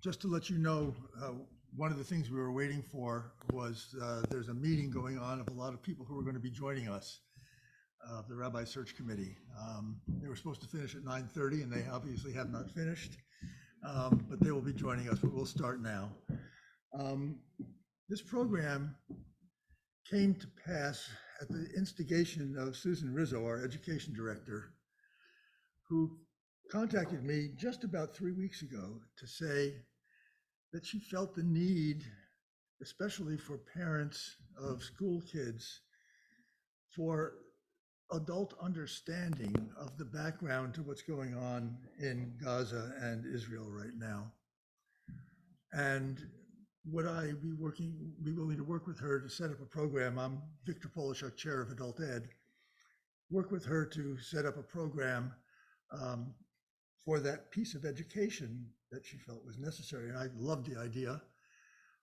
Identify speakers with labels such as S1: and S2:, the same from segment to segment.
S1: Just to let you know, one of the things we were waiting for was there's a meeting going on of a lot of people who are going to be joining us, the Rabbi Search Committee. They were supposed to finish at 9:30 and they obviously have not finished, but they will be joining us, but we'll start now. This program came to pass at the instigation of Susan Rizzo, our education director, who contacted me just about 3 weeks ago to say that she felt the need, especially for parents of school kids, for adult understanding of the background to what's going on in Gaza and Israel right now. And would I be willing to work with her to set up a program? I'm Victor Polishuk, Chair of Adult Ed. Work with her to set up a program for that piece of education that she felt was necessary. And I loved the idea.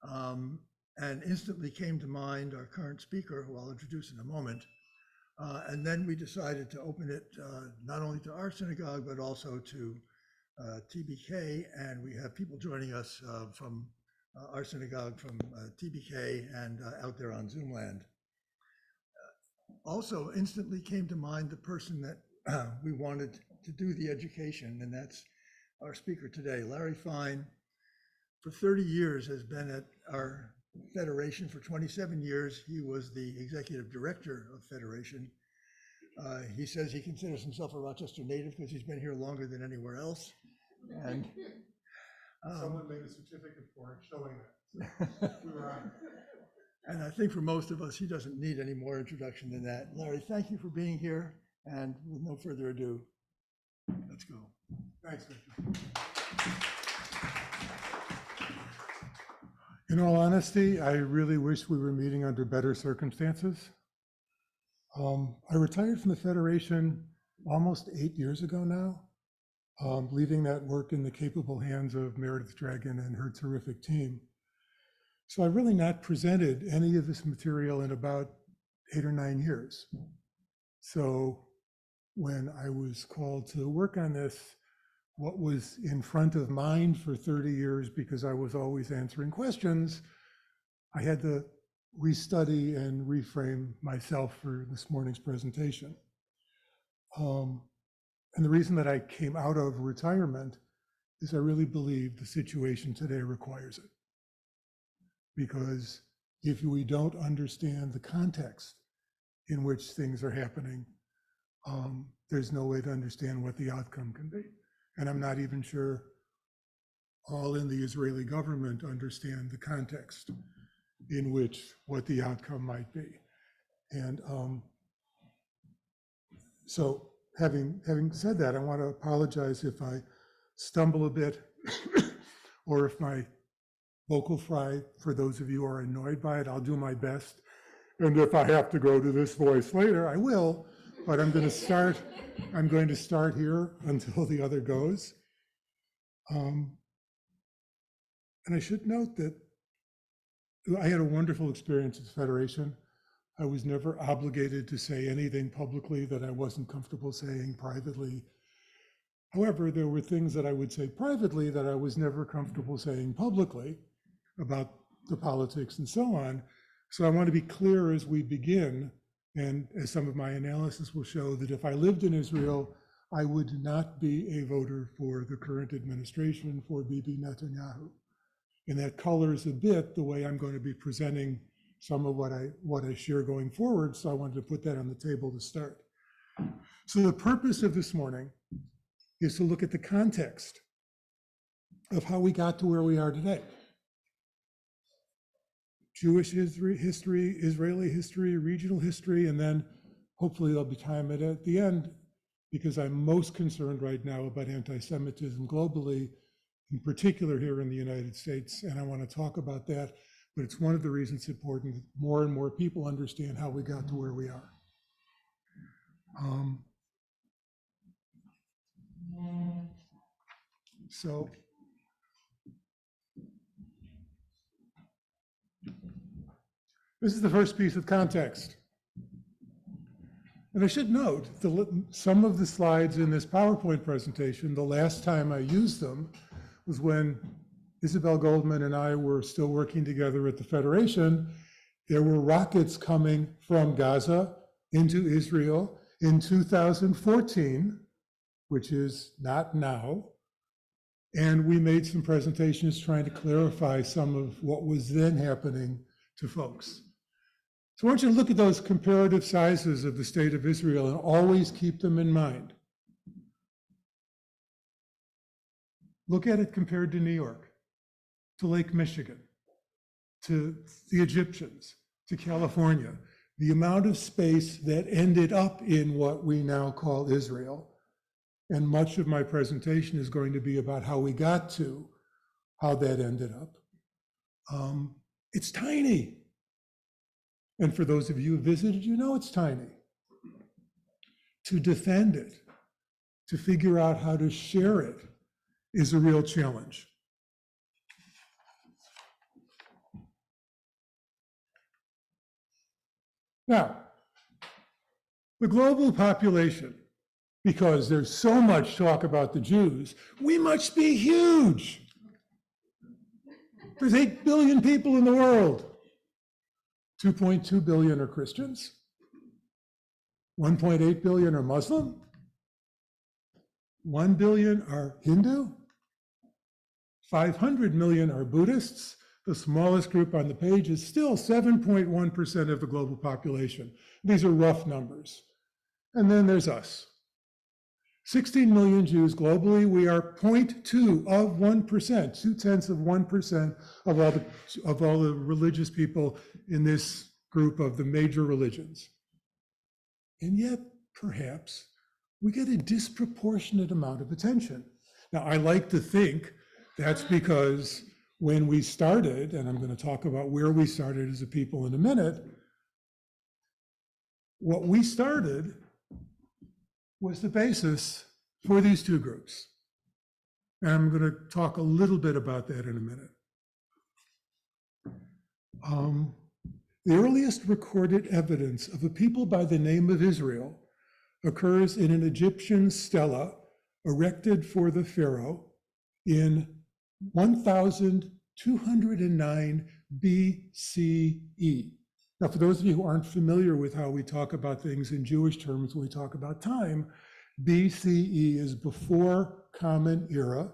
S1: And instantly came to mind our current speaker, who I'll introduce in a moment. And then we decided to open it not only to our synagogue, but also to TBK. And we have people joining us from our synagogue, from TBK, and out there on Zoomland. Also instantly came to mind the person that we wanted to do the education, and that's our speaker today. Larry Fine, for 30 years, has been at our Federation. For 27 years, he was the executive director of Federation. He says he considers himself a Rochester native because he's been here longer than anywhere else. And
S2: someone made a certificate for it showing that. We were honored.
S1: And I think for most of us, he doesn't need any more introduction than that. Larry, thank you for being here. And with no further ado, let's go.
S2: Thanks, Victor. In all honesty, I really wish we were meeting under better circumstances. I retired from the Federation almost 8 years ago now, leaving that work in the capable hands of Meredith Dragon and her terrific team. So I've really not presented any of this material in about 8 or 9 years. So when I was called to work on this, what was in front of mind for 30 years, because I was always answering questions, I had to restudy and reframe myself for this morning's presentation. And the reason that I came out of retirement is I really believe the situation today requires it. Because if we don't understand the context in which things are happening, there's no way to understand what the outcome can be. And I'm not even sure all in the Israeli government understand the context in which what the outcome might be. And so having said that, I want to apologize if I stumble a bit or if my vocal fry, for those of you who are annoyed by it, I'll do my best. And if I have to go to this voice later, I will, but I'm going to start here until the other goes. And I should note that I had a wonderful experience at the Federation. I was never obligated to say anything publicly that I wasn't comfortable saying privately. However, there were things that I would say privately that I was never comfortable saying publicly about the politics and so on. So I want to be clear as we begin, and as some of my analysis will show, that if I lived in Israel, I would not be a voter for the current administration, for Bibi Netanyahu. And that colors a bit the way I'm going to be presenting some of what I share going forward. So I wanted to put that on the table to start. So the purpose of this morning is to look at the context of how we got to where we are today. Jewish history, Israeli history, regional history, and then hopefully there'll be time at the end, because I'm most concerned right now about anti-Semitism globally, in particular here in the United States, and I want to talk about that, but it's one of the reasons it's important that more and more people understand how we got to where we are. So this is the first piece of context. And I should note, some of the slides in this PowerPoint presentation, the last time I used them was when Isabel Goldman and I were still working together at the Federation. There were rockets coming from Gaza into Israel in 2014, which is not now. And we made some presentations trying to clarify some of what was then happening to folks. So I want you to look at those comparative sizes of the state of Israel and always keep them in mind. Look at it compared to New York, to Lake Michigan, to the Egyptians, to California. The amount of space that ended up in what we now call Israel. And much of my presentation is going to be about how we got to how that ended up. It's tiny. And for those of you who visited, you know it's tiny. To defend it, to figure out how to share it is a real challenge. Now, the global population, because there's so much talk about the Jews, we must be huge. There's 8 billion people in the world. 2.2 billion are Christians. 1.8 billion are Muslim. 1 billion are Hindu. 500 million are Buddhists. The smallest group on the page is still 7.1% of the global population. These are rough numbers. And then there's us. 16 million Jews globally. We are 0.2 of 1%, 0.2% of all the religious people in this group of the major religions. And yet, perhaps, we get a disproportionate amount of attention. Now, I like to think that's because when we started, and I'm going to talk about where we started as a people in a minute, what we started was the basis for these two groups. And I'm going to talk a little bit about that in a minute. The earliest recorded evidence of a people by the name of Israel occurs in an Egyptian stela erected for the pharaoh in 1209 BCE. Now, for those of you who aren't familiar with how we talk about things in Jewish terms when we talk about time, BCE is before Common Era,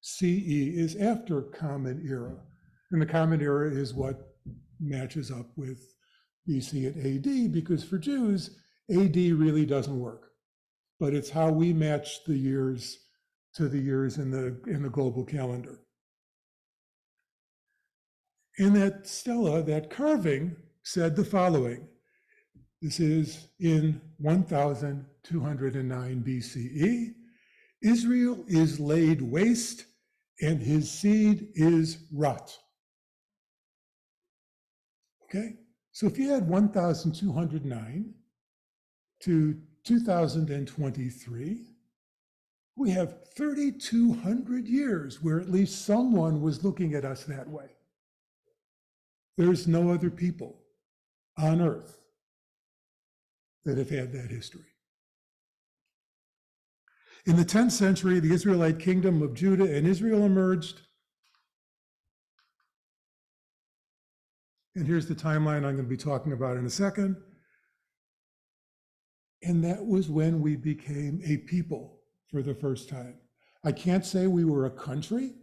S2: CE is after Common Era. And the Common Era is what matches up with BC and AD, because for Jews, AD really doesn't work. But it's how we match the years to the years in the global calendar. In that stela, that carving said the following. This is in 1209 BCE. Israel is laid waste and his seed is rot. Okay, so if you add 1209 to 2023, we have 3,200 years where at least someone was looking at us that way. There's no other people on earth that have had that history. In the 10th century, the Israelite kingdom of Judah and Israel emerged. And here's the timeline I'm going to be talking about in a second. And that was when we became a people for the first time. I can't say we were a country,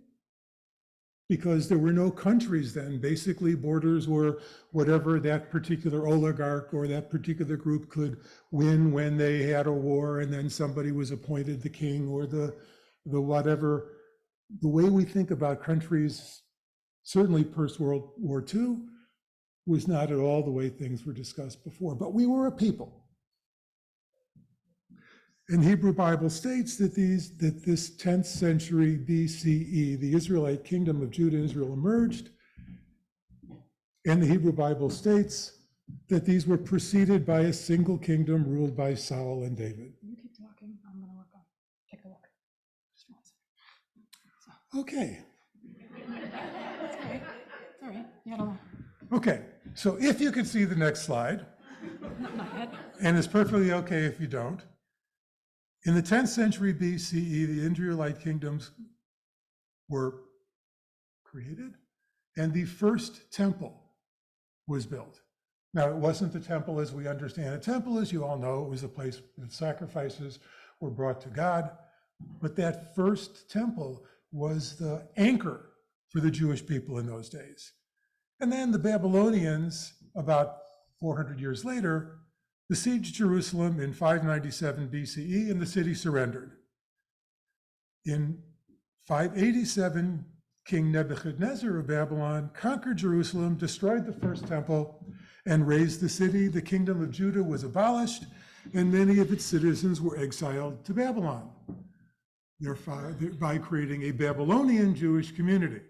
S2: because there were no countries then. Basically, borders were whatever that particular oligarch or that particular group could win when they had a war, and then somebody was appointed the king or the whatever. The way we think about countries, certainly post-World War II, was not at all the way things were discussed before, but we were a people. And Hebrew Bible states that this 10th century BCE, the Israelite kingdom of Judah and Israel emerged. And the Hebrew Bible states that these were preceded by a single kingdom ruled by Saul and David.
S3: You keep talking, I'm gonna work on, take a look. Just one second.
S2: Okay.
S3: That's all right, it's all right, you had a long,
S2: Okay, so if you can see the next slide,
S3: not yet.
S2: and it's perfectly okay if you don't. In the 10th century BCE, the Israelite kingdoms were created, and the first temple was built. Now, it wasn't the temple as we understand a temple, as you all know. It was a place where sacrifices were brought to God. But that first temple was the anchor for the Jewish people in those days. And then the Babylonians, about 400 years later, besieged Jerusalem in 597 BCE, and the city surrendered. In 587, King Nebuchadnezzar of Babylon conquered Jerusalem, destroyed the first temple, and razed the city. The kingdom of Judah was abolished, and many of its citizens were exiled to Babylon, thereby creating a Babylonian Jewish community.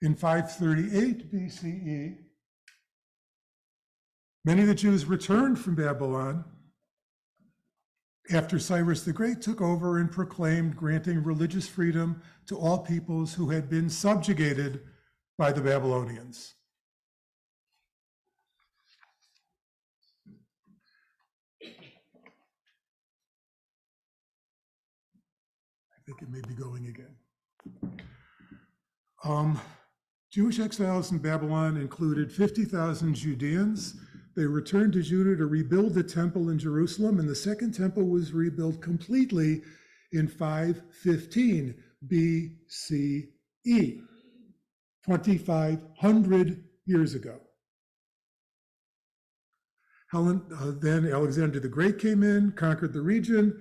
S2: In 538 BCE, many of the Jews returned from Babylon after Cyrus the Great took over and proclaimed granting religious freedom to all peoples who had been subjugated by the Babylonians. I think it may be going again. Jewish exiles in Babylon included 50,000 Judeans. They returned to Judah to rebuild the temple in Jerusalem, and the second temple was rebuilt completely in 515 BCE, 2,500 years ago. Then Alexander the Great came in, conquered the region,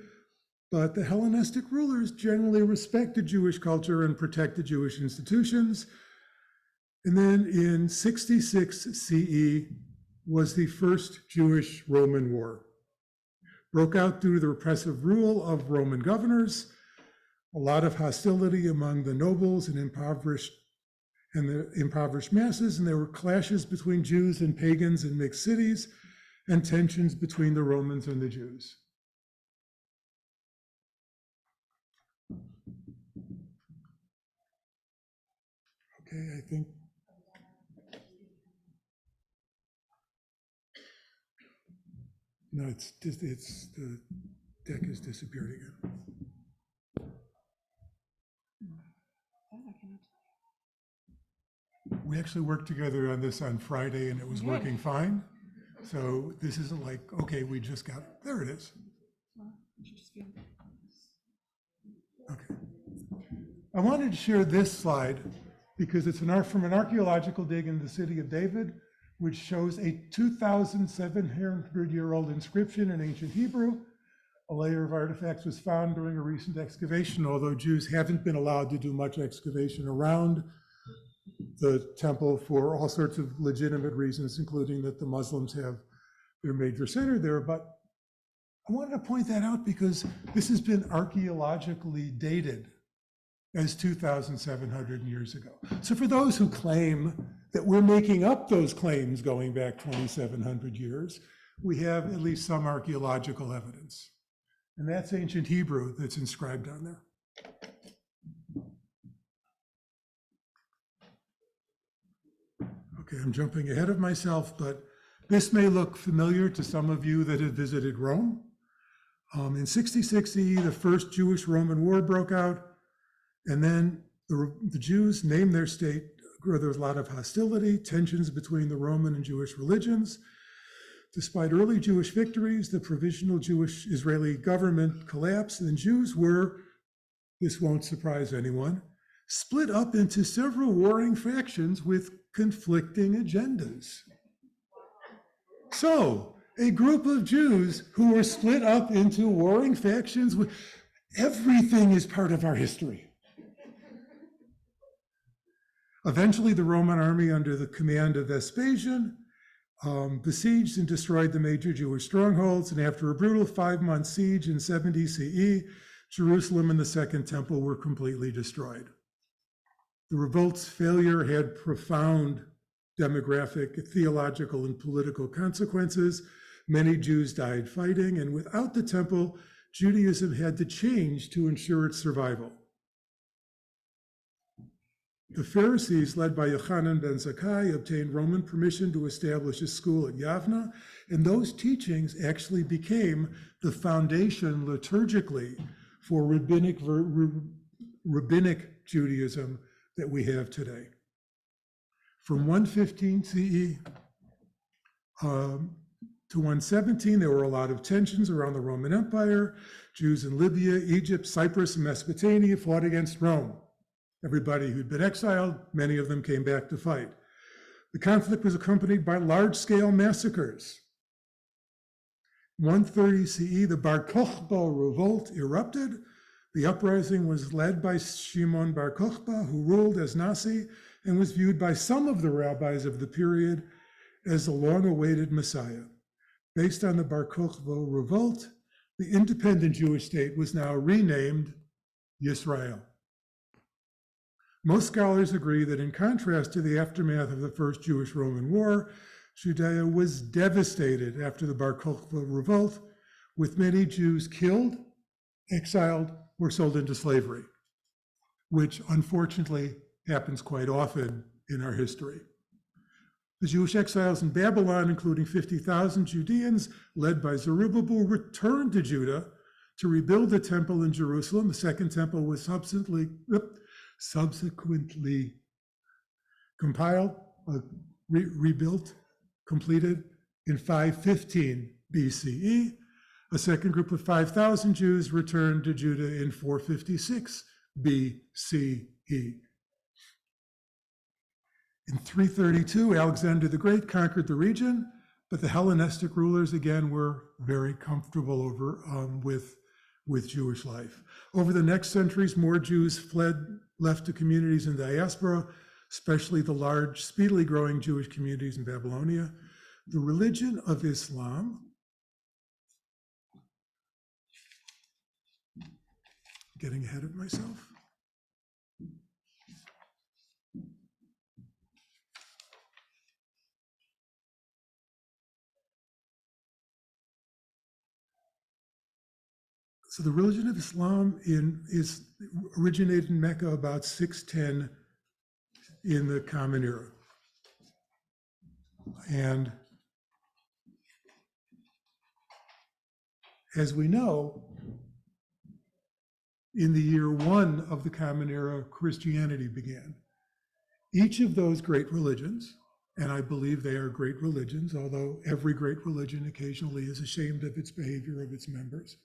S2: but the Hellenistic rulers generally respected Jewish culture and protected Jewish institutions. And then in 66 CE was the first Jewish-Roman War. Broke out due to the repressive rule of Roman governors, a lot of hostility among the nobles and the impoverished masses, and there were clashes between Jews and pagans in mixed cities, and tensions between the Romans and the Jews. Okay, I think. No, it's the deck has disappeared again. We actually worked together on this on Friday and it was working fine. So this isn't like, okay, we just got, there it is. Okay. I wanted to share this slide because it's from an archaeological dig in the city of David, which shows a 2,700-year-old inscription in ancient Hebrew. A layer of artifacts was found during a recent excavation, although Jews haven't been allowed to do much excavation around the temple for all sorts of legitimate reasons, including that the Muslims have their major center there. But I wanted to point that out because this has been archaeologically dated as 2,700 years ago. So for those who claim that we're making up those claims going back 2,700 years, we have at least some archaeological evidence. And that's ancient Hebrew that's inscribed on there. Okay, I'm jumping ahead of myself, but this may look familiar to some of you that have visited Rome. In 66 CE, the first Jewish-Roman war broke out, and then the Jews named their state. There was a lot of hostility, tensions between the Roman and Jewish religions. Despite early Jewish victories, the provisional Jewish Israeli government collapsed, and Jews were, this won't surprise anyone, split up into several warring factions with conflicting agendas. So, a group of Jews who were split up into warring factions, everything is part of our history. Eventually, the Roman army under the command of Vespasian besieged and destroyed the major Jewish strongholds, and after a brutal 5-month siege in 70 CE, Jerusalem and the Second Temple were completely destroyed. The revolt's failure had profound demographic, theological, and political consequences. Many Jews died fighting, and without the temple, Judaism had to change to ensure its survival. The Pharisees, led by Yochanan ben Zakkai, obtained Roman permission to establish a school at Yavna, and those teachings actually became the foundation liturgically for rabbinic Judaism that we have today. From 115 CE to 117, there were a lot of tensions around the Roman Empire. Jews in Libya, Egypt, Cyprus, and Mesopotamia fought against Rome. Everybody who'd been exiled, many of them came back to fight. The conflict was accompanied by large-scale massacres. 130 CE, the Bar Kokhba revolt erupted. The uprising was led by Shimon Bar Kokhba, who ruled as Nasi and was viewed by some of the rabbis of the period as the long-awaited Messiah. Based on the Bar Kokhba revolt, the independent Jewish state was now renamed Yisrael. Most scholars agree that in contrast to the aftermath of the First Jewish-Roman War, Judea was devastated after the Bar Kokhba revolt, with many Jews killed, exiled, or sold into slavery, which unfortunately happens quite often in our history. The Jewish exiles in Babylon, including 50,000 Judeans led by Zerubbabel, returned to Judah to rebuild the temple in Jerusalem. The second temple was subsequently compiled, rebuilt, completed in 515 BCE. A second group of 5,000 Jews returned to Judah in 456 BCE. In 332, Alexander the Great conquered the region, but the Hellenistic rulers again were very comfortable with Jewish life. Over the next centuries, more Jews left to communities in diaspora, especially the large, speedily growing Jewish communities in Babylonia. The religion of Islam, getting ahead of myself. So the religion of Islam originated in Mecca about 610 in the Common Era. And as we know, in the year 1 of the Common Era, Christianity began. Each of those great religions, and I believe they are great religions, although every great religion occasionally is ashamed of its behavior of its members.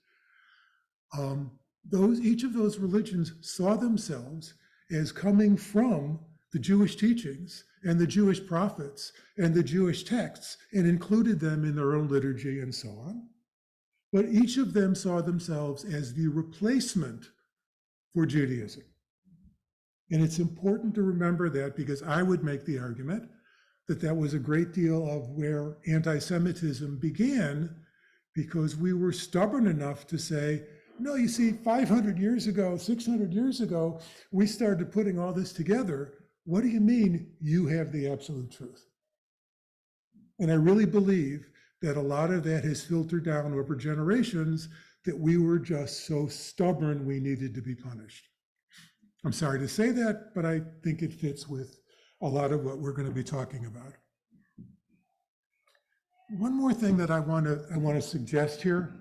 S2: Each of those religions saw themselves as coming from the Jewish teachings and the Jewish prophets and the Jewish texts and included them in their own liturgy and so on. But each of them saw themselves as the replacement for Judaism. And it's important to remember that, because I would make the argument that that was a great deal of where anti-Semitism began, because we were stubborn enough to say, no, you see, 500 years ago, 600 years ago, we started putting all this together. What do you mean you have the absolute truth? And I really believe that a lot of that has filtered down over generations, that we were just so stubborn we needed to be punished. I'm sorry to say that, but I think it fits with a lot of what we're going to be talking about. One more thing that I want to suggest here.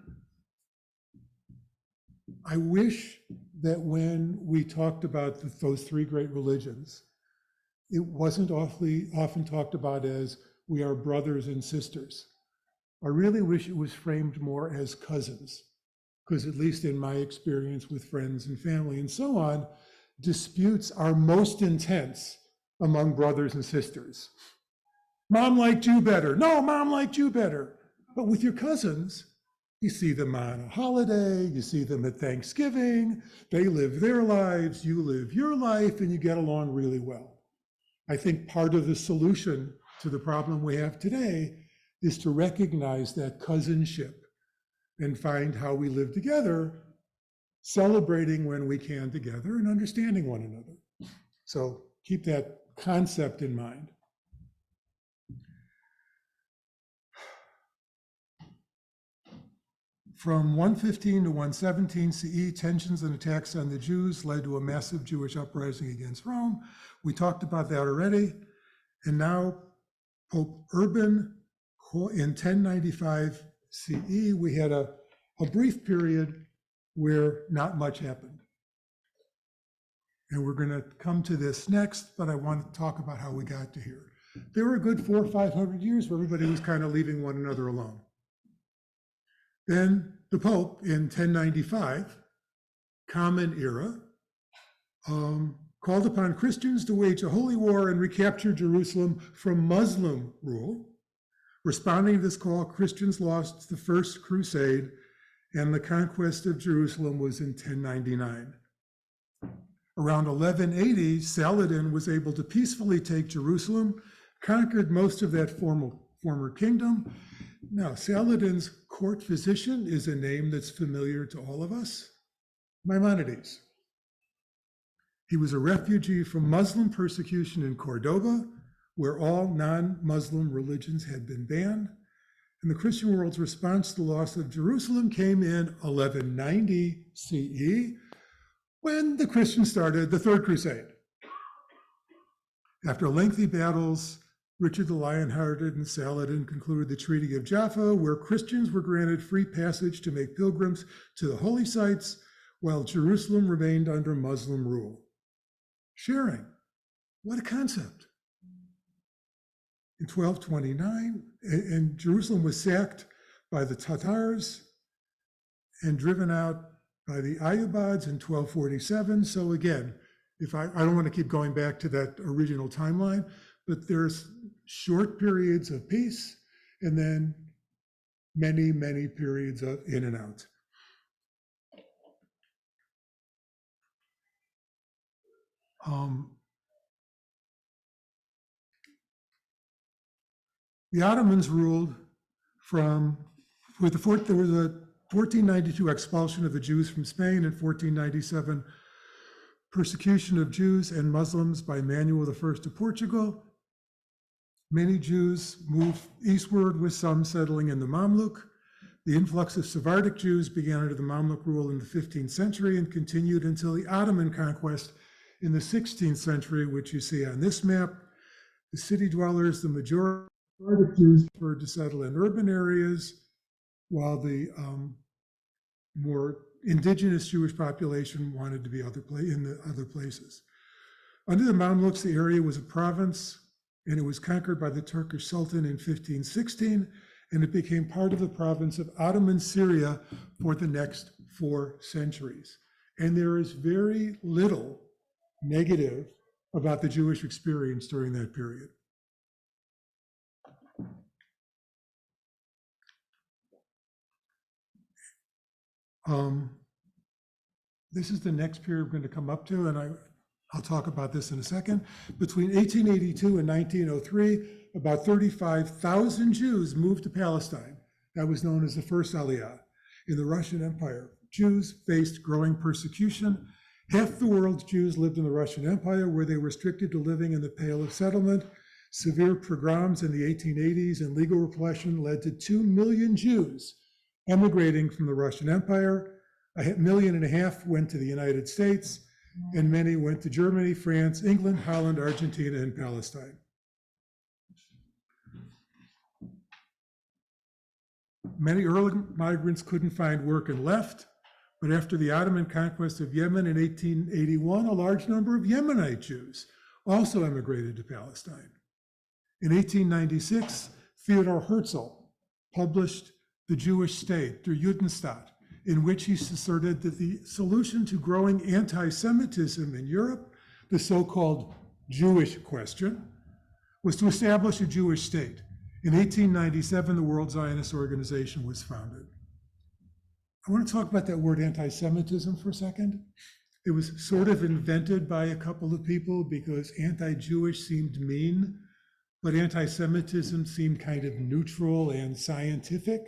S2: I wish that when we talked about those three great religions, it wasn't often talked about as we are brothers and sisters. I really wish it was framed more as cousins, because at least in my experience with friends and family and so on, disputes are most intense among brothers and sisters. Mom liked you better. No, mom liked you better. But with your cousins, you see them on a holiday, you see them at Thanksgiving, they live their lives, you live your life, and you get along really well. I think part of the solution to the problem we have today is to recognize that cousinship and find how we live together, celebrating when we can together and understanding one another. So keep that concept in mind. From 115 to 117 CE, tensions and attacks on the Jews led to a massive Jewish uprising against Rome. We talked about that already. And now Pope Urban, in 1095 CE, we had a brief period where not much happened. And we're going to come to this next, but I want to talk about how we got to here. There were a good 400 or 500 years where everybody was kind of leaving one another alone. Then the Pope in 1095, Common Era, called upon Christians to wage a holy war and recapture Jerusalem from Muslim rule. Responding to this call, Christians lost the First Crusade, and the conquest of Jerusalem was in 1099. Around 1180, Saladin was able to peacefully take Jerusalem, conquered most of that former kingdom. Now, Saladin's court physician is a name that's familiar to all of us, Maimonides. He was a refugee from Muslim persecution in Cordoba, where all non-Muslim religions had been banned. And the Christian world's response to the loss of Jerusalem came in 1190 CE, when the Christians started the Third Crusade. After lengthy battles, Richard the Lionhearted and Saladin concluded the Treaty of Jaffa, where Christians were granted free passage to make pilgrims to the holy sites, while Jerusalem remained under Muslim rule. Sharing, what a concept. In 1229, and Jerusalem was sacked by the Tatars and driven out by the Ayyubids in 1247. So again, if I don't want to keep going back to that original timeline, but there's short periods of peace and then many, many periods of in and out. The Ottomans ruled there was a 1492 expulsion of the Jews from Spain and 1497 persecution of Jews and Muslims by Manuel I of Portugal. Many Jews moved eastward, with some settling in the Mamluk. The influx of Sephardic Jews began under the Mamluk rule in the 15th century and continued until the Ottoman conquest in the 16th century, which you see on this map. The city dwellers, the majority of Sephardic Jews, preferred to settle in urban areas, while the more indigenous Jewish population wanted to be in the other places. Under the Mamluks, the area was a province, and it was conquered by the Turkish Sultan in 1516, and it became part of the province of Ottoman Syria for the next 4 centuries. And there is very little negative about the Jewish experience during that period. This is the next period we're going to come up to, and I'll talk about this in a second. Between 1882 and 1903, about 35,000 Jews moved to Palestine. That was known as the First Aliyah in the Russian Empire. Jews faced growing persecution. Half the world's Jews lived in the Russian Empire, where they were restricted to living in the Pale of Settlement. Severe pogroms in the 1880s and legal repression led to 2 million Jews emigrating from the Russian Empire. 1.5 million went to the United States, and many went to Germany, France, England, Holland, Argentina, and Palestine. Many early migrants couldn't find work and left, but after the Ottoman conquest of Yemen in 1881, a large number of Yemenite Jews also emigrated to Palestine. In 1896, Theodor Herzl published The Jewish State, Der Judenstaat, in which he asserted that the solution to growing anti-Semitism in Europe, the so-called Jewish question, was to establish a Jewish state. In 1897, the World Zionist Organization was founded. I want to talk about that word anti-Semitism for a second. It was sort of invented by a couple of people because anti-Jewish seemed mean, but anti-Semitism seemed kind of neutral and scientific.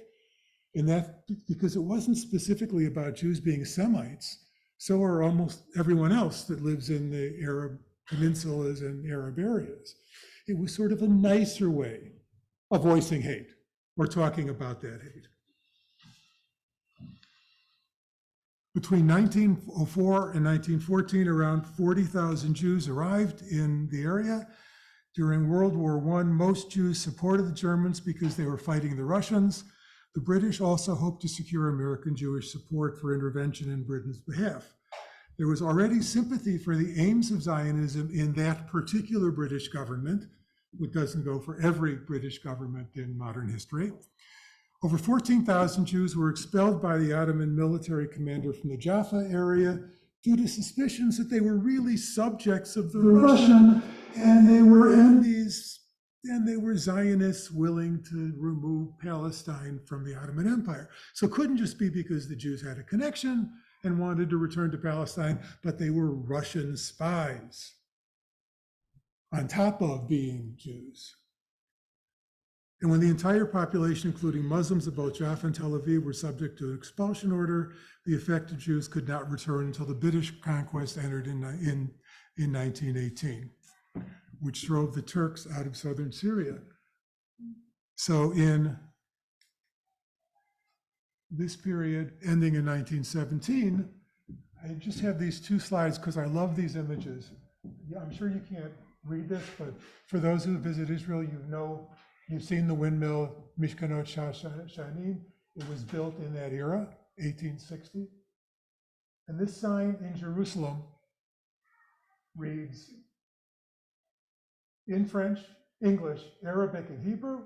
S2: And that because it wasn't specifically about Jews being Semites, so are almost everyone else that lives in the Arab peninsulas and Arab areas. It was sort of a nicer way of voicing hate or talking about that hate. Between 1904 and 1914, around 40,000 Jews arrived in the area. During World War I, most Jews supported the Germans because they were fighting the Russians. The British also hoped to secure American Jewish support for intervention in Britain's behalf. There was already sympathy for the aims of Zionism in that particular British government, which doesn't go for every British government in modern history. Over 14,000 Jews were expelled by the Ottoman military commander from the Jaffa area due to suspicions that they were really subjects of the Russian, and they were enemies, and they were Zionists willing to remove Palestine from the Ottoman Empire. So it couldn't just be because the Jews had a connection and wanted to return to Palestine, but they were Russian spies on top of being Jews. And when the entire population, including Muslims of both Jaffa and Tel Aviv, were subject to an expulsion order, the affected Jews could not return until the British conquest entered in 1918, which drove the Turks out of southern Syria. So in this period, ending in 1917, I just have these two slides because I love these images. Yeah, I'm sure you can't read this, but for those who visit Israel, you've seen the windmill Mishkanot Shanim. It was built in that era, 1860. And this sign in Jerusalem reads in French, English, Arabic, and Hebrew,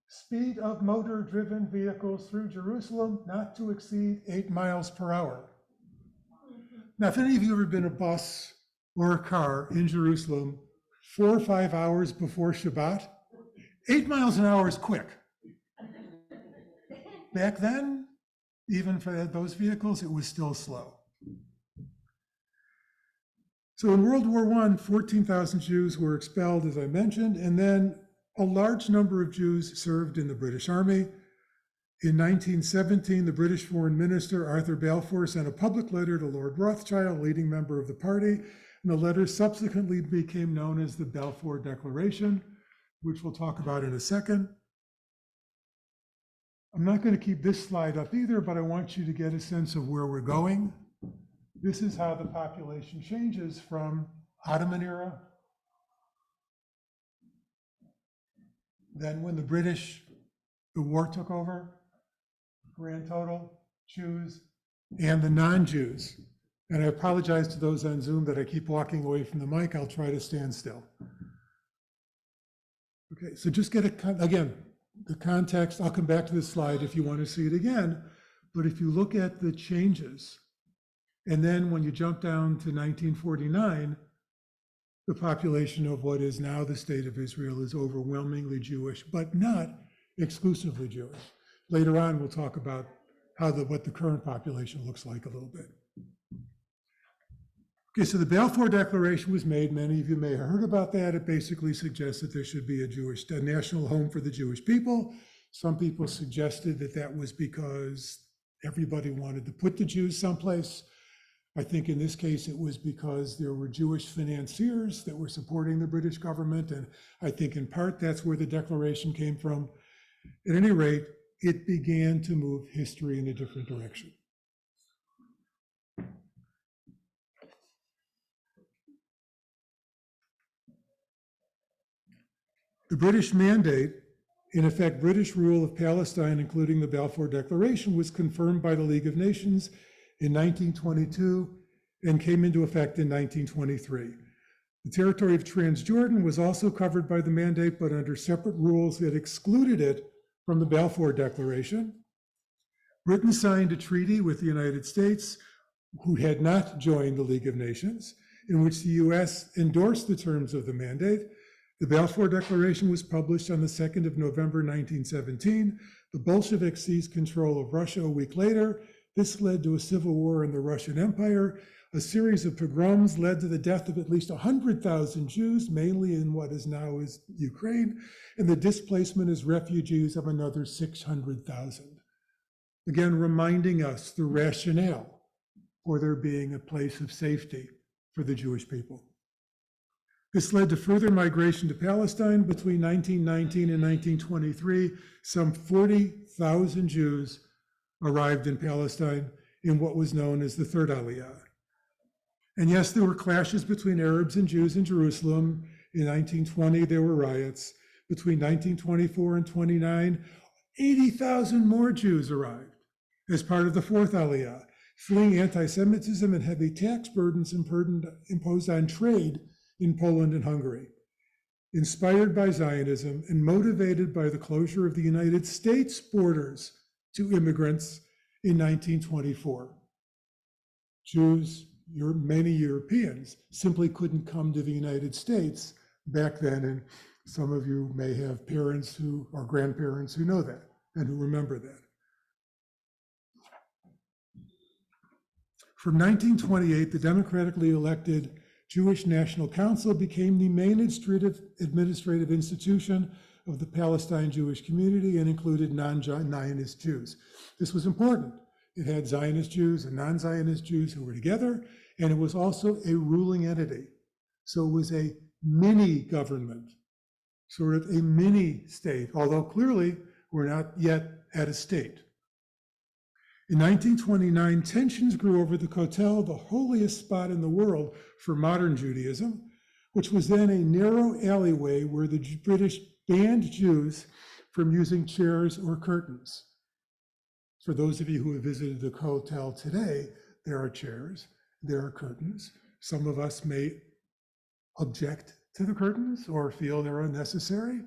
S2: speed of motor-driven vehicles through Jerusalem not to exceed 8 miles per hour. Now, if any of you have ever been a bus or a car in Jerusalem 4 or 5 hours before Shabbat, 8 miles an hour is quick. Back then, even for those vehicles, it was still slow. So in World War I, 14,000 Jews were expelled, as I mentioned, and then a large number of Jews served in the British Army. In 1917, the British Foreign Minister, Arthur Balfour, sent a public letter to Lord Rothschild, leading member of the party, and the letter subsequently became known as the Balfour Declaration, which we'll talk about in a second. I'm not going to keep this slide up either, but I want you to get a sense of where we're going. This is how the population changes from Ottoman era. Then when the war took over, grand total, Jews and the non-Jews. And I apologize to those on Zoom that I keep walking away from the mic. I'll try to stand still. Okay, so just get again, the context. I'll come back to this slide if you want to see it again. But if you look at the changes, and then when you jump down to 1949, the population of what is now the state of Israel is overwhelmingly Jewish, but not exclusively Jewish. Later on, we'll talk about what the current population looks like a little bit. Okay, so the Balfour Declaration was made. Many of you may have heard about that. It basically suggests that there should be a national home for the Jewish people. Some people suggested that that was because everybody wanted to put the Jews someplace. I think in this case, it was because there were Jewish financiers that were supporting the British government. And I think in part, that's where the declaration came from. At any rate, it began to move history in a different direction. The British mandate, in effect, British rule of Palestine, including the Balfour Declaration, was confirmed by the League of Nations in 1922 and came into effect in 1923. The territory of Transjordan was also covered by the mandate, but under separate rules that excluded it from the Balfour Declaration. Britain signed a treaty with the United States, who had not joined the League of Nations, in which the US endorsed the terms of the mandate. The Balfour Declaration was published on the 2nd of November, 1917. The Bolsheviks seized control of Russia a week later. This led to a civil war in the Russian Empire. A series of pogroms led to the death of at least 100,000 Jews, mainly in what is now Ukraine, and the displacement as refugees of another 600,000. Again, reminding us the rationale for there being a place of safety for the Jewish people. This led to further migration to Palestine between 1919 and 1923. Some 40,000 Jews arrived in Palestine in what was known as the Third Aliyah. And yes, there were clashes between Arabs and Jews in Jerusalem. In 1920, there were riots. Between 1924 and 29, 80,000 more Jews arrived as part of the Fourth Aliyah. fleeing anti-Semitism and heavy tax burdens imposed on trade in Poland and Hungary. Inspired by Zionism and motivated by the closure of the United States borders to immigrants in 1924. Jews, many Europeans, simply couldn't come to the United States back then, and some of you may have parents who or grandparents who know that and who remember that. From 1928, the democratically elected Jewish National Council became the main administrative institution of the Palestine Jewish community and included non-Zionist Jews. This was important. It had Zionist Jews and non-Zionist Jews who were together, and it was also a ruling entity. So it was a mini government, sort of a mini state, although clearly we're not yet at a state. In 1929, tensions grew over the Kotel, the holiest spot in the world for modern Judaism, which was then a narrow alleyway where the British banned Jews from using chairs or curtains. For those of you who have visited the Kotel today, there are chairs, there are curtains. Some of us may object to the curtains or feel they're unnecessary.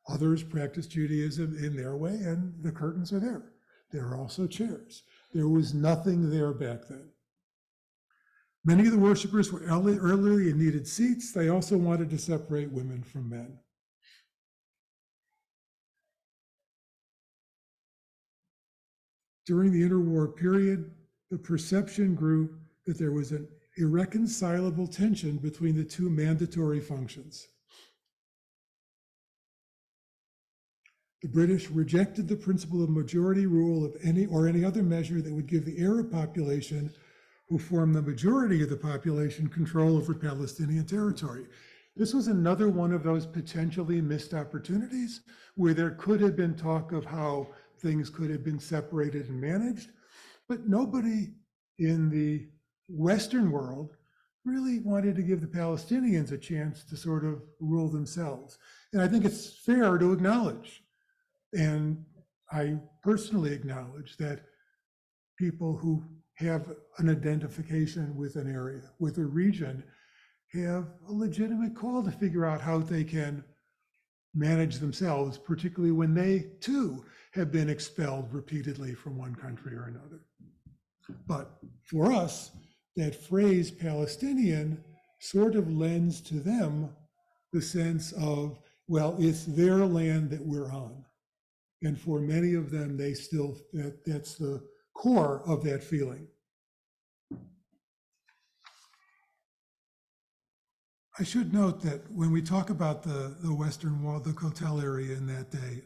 S2: Others practice Judaism in their way, and the curtains are there. There are also chairs. There was nothing there back then. Many of the worshipers were elderly and needed seats. They also wanted to separate women from men. During the interwar period, the perception grew that there was an irreconcilable tension between the two mandatory functions. The British rejected the principle of majority rule of any other measure that would give the Arab population, who form the majority of the population, control over Palestinian territory. This was another one of those potentially missed opportunities where there could have been talk of how things could have been separated and managed, but nobody in the Western world really wanted to give the Palestinians a chance to sort of rule themselves. And I think it's fair to acknowledge, and I personally acknowledge, that people who have an identification with an area, with a region, have a legitimate call to figure out how they can manage themselves, particularly when they too have been expelled repeatedly from one country or another. But for us, that phrase Palestinian sort of lends to them the sense of, well, it's their land that we're on. And for many of them, they still, that's the core of that feeling. I should note that when we talk about the Western Wall, the Kotel area in that day,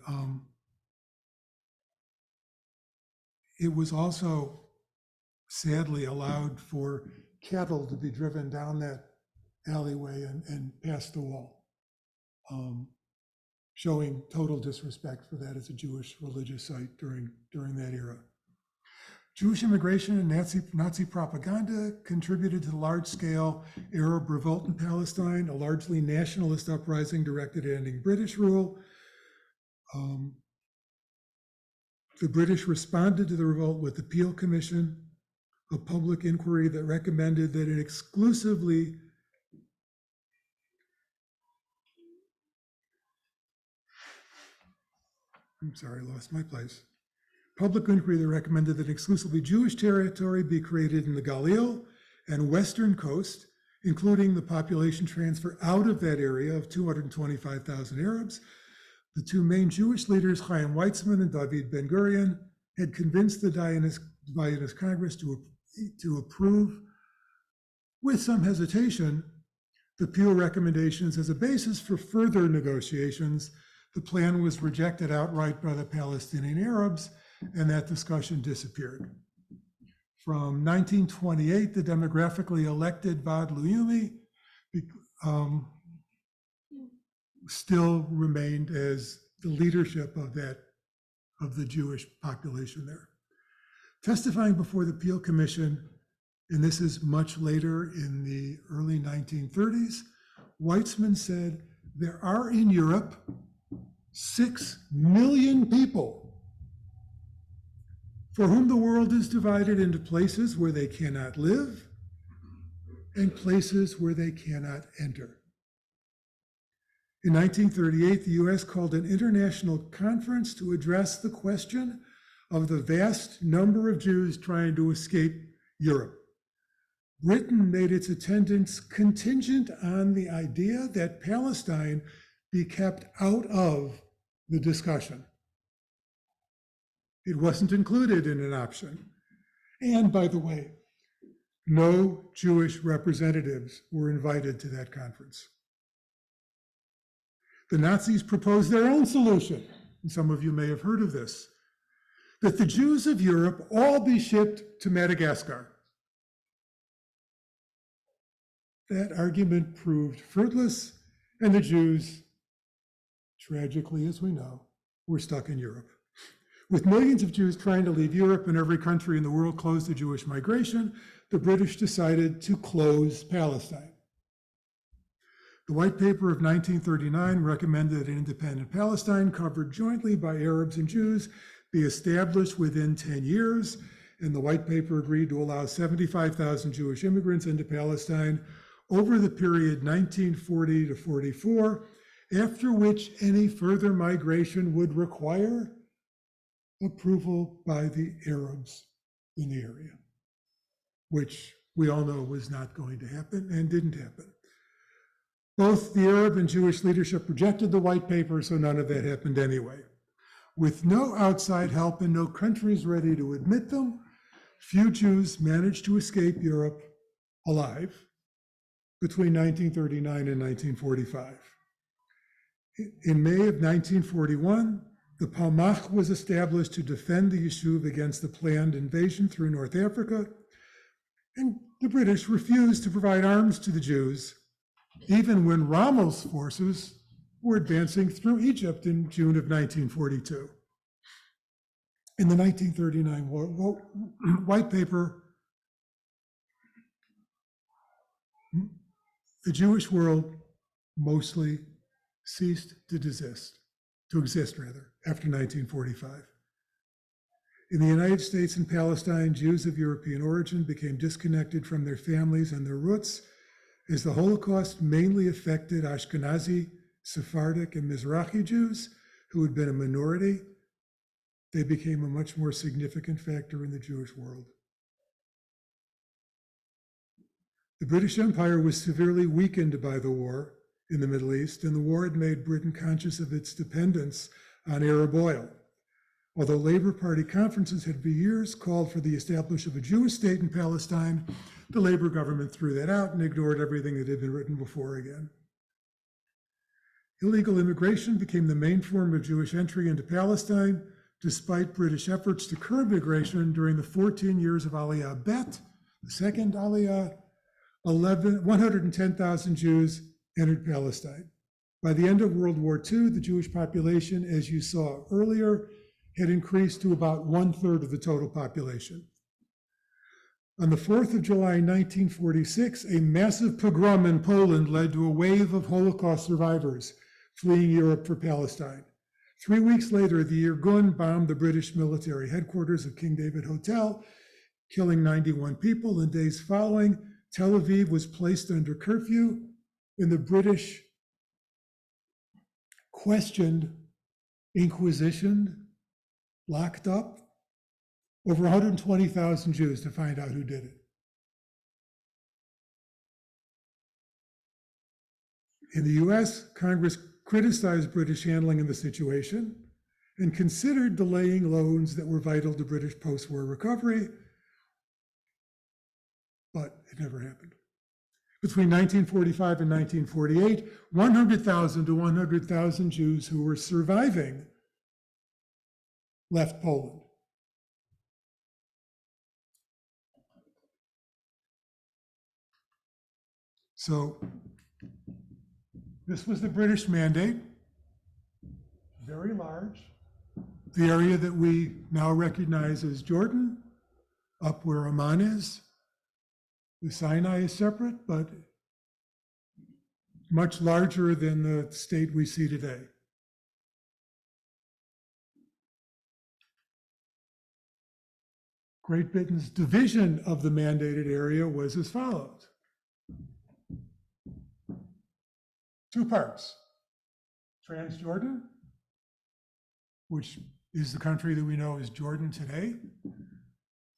S2: it was also sadly allowed for cattle to be driven down that alleyway and past the wall, showing total disrespect for that as a Jewish religious site during that era. Jewish immigration and Nazi propaganda contributed to the large-scale Arab revolt in Palestine, a largely nationalist uprising directed at ending British rule. The British responded to the revolt with the Peel Commission, a public inquiry that recommended that it exclusively Public inquiry that recommended that exclusively Jewish territory be created in the Galil and Western Coast, including the population transfer out of that area of 225,000 Arabs. The two main Jewish leaders, Chaim Weizmann and David Ben-Gurion, had convinced the Zionist Congress to approve, with some hesitation, the Peel recommendations as a basis for further negotiations. The plan was rejected outright by the Palestinian Arabs, and that discussion disappeared. From 1928, the demographically elected Vaad Leumi still remained as the leadership of the Jewish population there. Testifying before the Peel Commission, and this is much later in the early 1930s, Weizmann said, there are in Europe 6 million people for whom the world is divided into places where they cannot live and places where they cannot enter. In 1938, the US called an international conference to address the question of the vast number of Jews trying to escape Europe. Britain made its attendance contingent on the idea that Palestine be kept out of the discussion. It wasn't included in an option. And by the way, no Jewish representatives were invited to that conference. The Nazis proposed their own solution, and some of you may have heard of this, that the Jews of Europe all be shipped to Madagascar. That argument proved fruitless, and the Jews, tragically as we know, were stuck in Europe. With millions of Jews trying to leave Europe and every country in the world closed to Jewish migration, the British decided to close Palestine. The White Paper of 1939 recommended that an independent Palestine, covered jointly by Arabs and Jews, be established within 10 years, and the White Paper agreed to allow 75,000 Jewish immigrants into Palestine over the period 1940 to 44, after which any further migration would require approval by the Arabs in the area, which we all know was not going to happen and didn't happen. Both the Arab and Jewish leadership rejected the White Paper, so none of that happened anyway. With no outside help and no countries ready to admit them, few Jews managed to escape Europe alive between 1939 and 1945. In May of 1941, the Palmach was established to defend the Yishuv against the planned invasion through North Africa, and the British refused to provide arms to the Jews, even when Rommel's forces were advancing through Egypt in June of 1942. In the 1939 White Paper, the Jewish world mostly ceased to exist after 1945. In the United States and Palestine, Jews of European origin became disconnected from their families and their roots, as the Holocaust mainly affected Ashkenazi, Sephardic, and Mizrahi Jews, who had been a minority. They became a much more significant factor in the Jewish world. The British Empire was severely weakened by the war in the Middle East, and the war had made Britain conscious of its dependence on Arab oil. Although Labour Party conferences had for years called for the establishment of a Jewish state in Palestine, the Labour government threw that out and ignored everything that had been written before again. Illegal immigration became the main form of Jewish entry into Palestine, despite British efforts to curb immigration during the 14 years of Aliyah Bet, the second Aliyah. 110,000 Jews entered Palestine. By the end of World War II, the Jewish population, as you saw earlier, had increased to about 1/3 of the total population. On the 4th of July, 1946, a massive pogrom in Poland led to a wave of Holocaust survivors fleeing Europe for Palestine. 3 weeks later, the Irgun bombed the British military headquarters of King David Hotel, killing 91 people. In days following, Tel Aviv was placed under curfew, and the British questioned, inquisitioned, locked up over 120,000 Jews to find out who did it. In the US, Congress criticized British handling of the situation and considered delaying loans that were vital to British post-war recovery, but it never happened. Between 1945 and 1948, 100,000 to 100,000 Jews who were surviving left Poland. So this was the British mandate, very large. The area that we now recognize as Jordan, up where Amman is. The Sinai is separate, but much larger than the state we see today. Great Britain's division of the mandated area was as follows. 2 parts. Transjordan, which is the country that we know as Jordan today.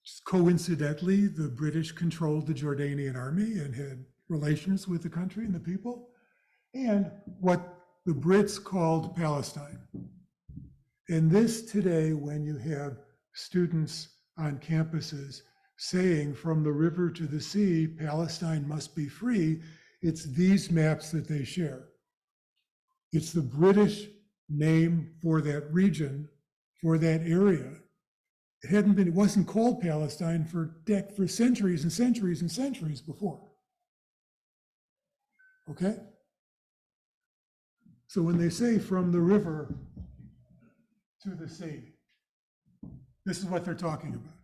S2: Just coincidentally, the British controlled the Jordanian army and had relations with the country and the people, and what the Brits called Palestine. And this today, when you have students on campuses saying from the river to the sea, Palestine must be free, it's these maps that they share. It's the British name for that region, for that area. It wasn't called Palestine for centuries and centuries and centuries before. Okay? So when they say from the river to the sea, this is what they're talking about.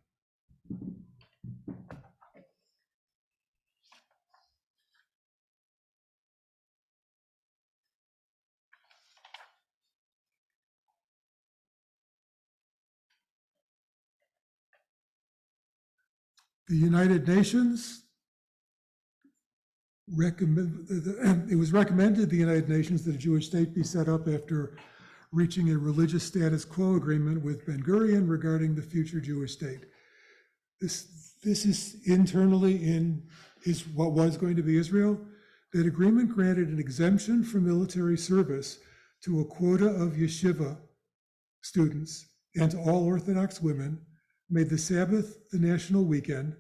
S2: The United Nations it was recommended the United Nations that a Jewish state be set up after reaching a religious status quo agreement with Ben Gurion regarding the future Jewish state. This is internally is what was going to be Israel. That agreement granted an exemption from military service to a quota of yeshiva students and to all Orthodox women, made the Sabbath the national weekend,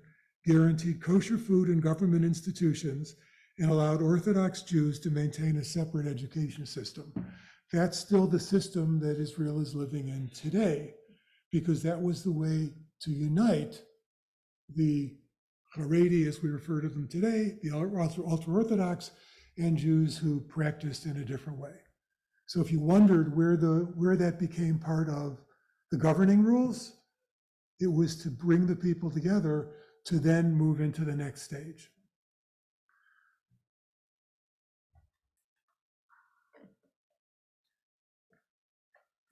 S2: guaranteed kosher food in government institutions, and allowed Orthodox Jews to maintain a separate education system. That's still the system that Israel is living in today, because that was the way to unite the Haredi, as we refer to them today, the ultra-Orthodox, and Jews who practiced in a different way. So if you wondered where that became part of the governing rules, it was to bring the people together to then move into the next stage.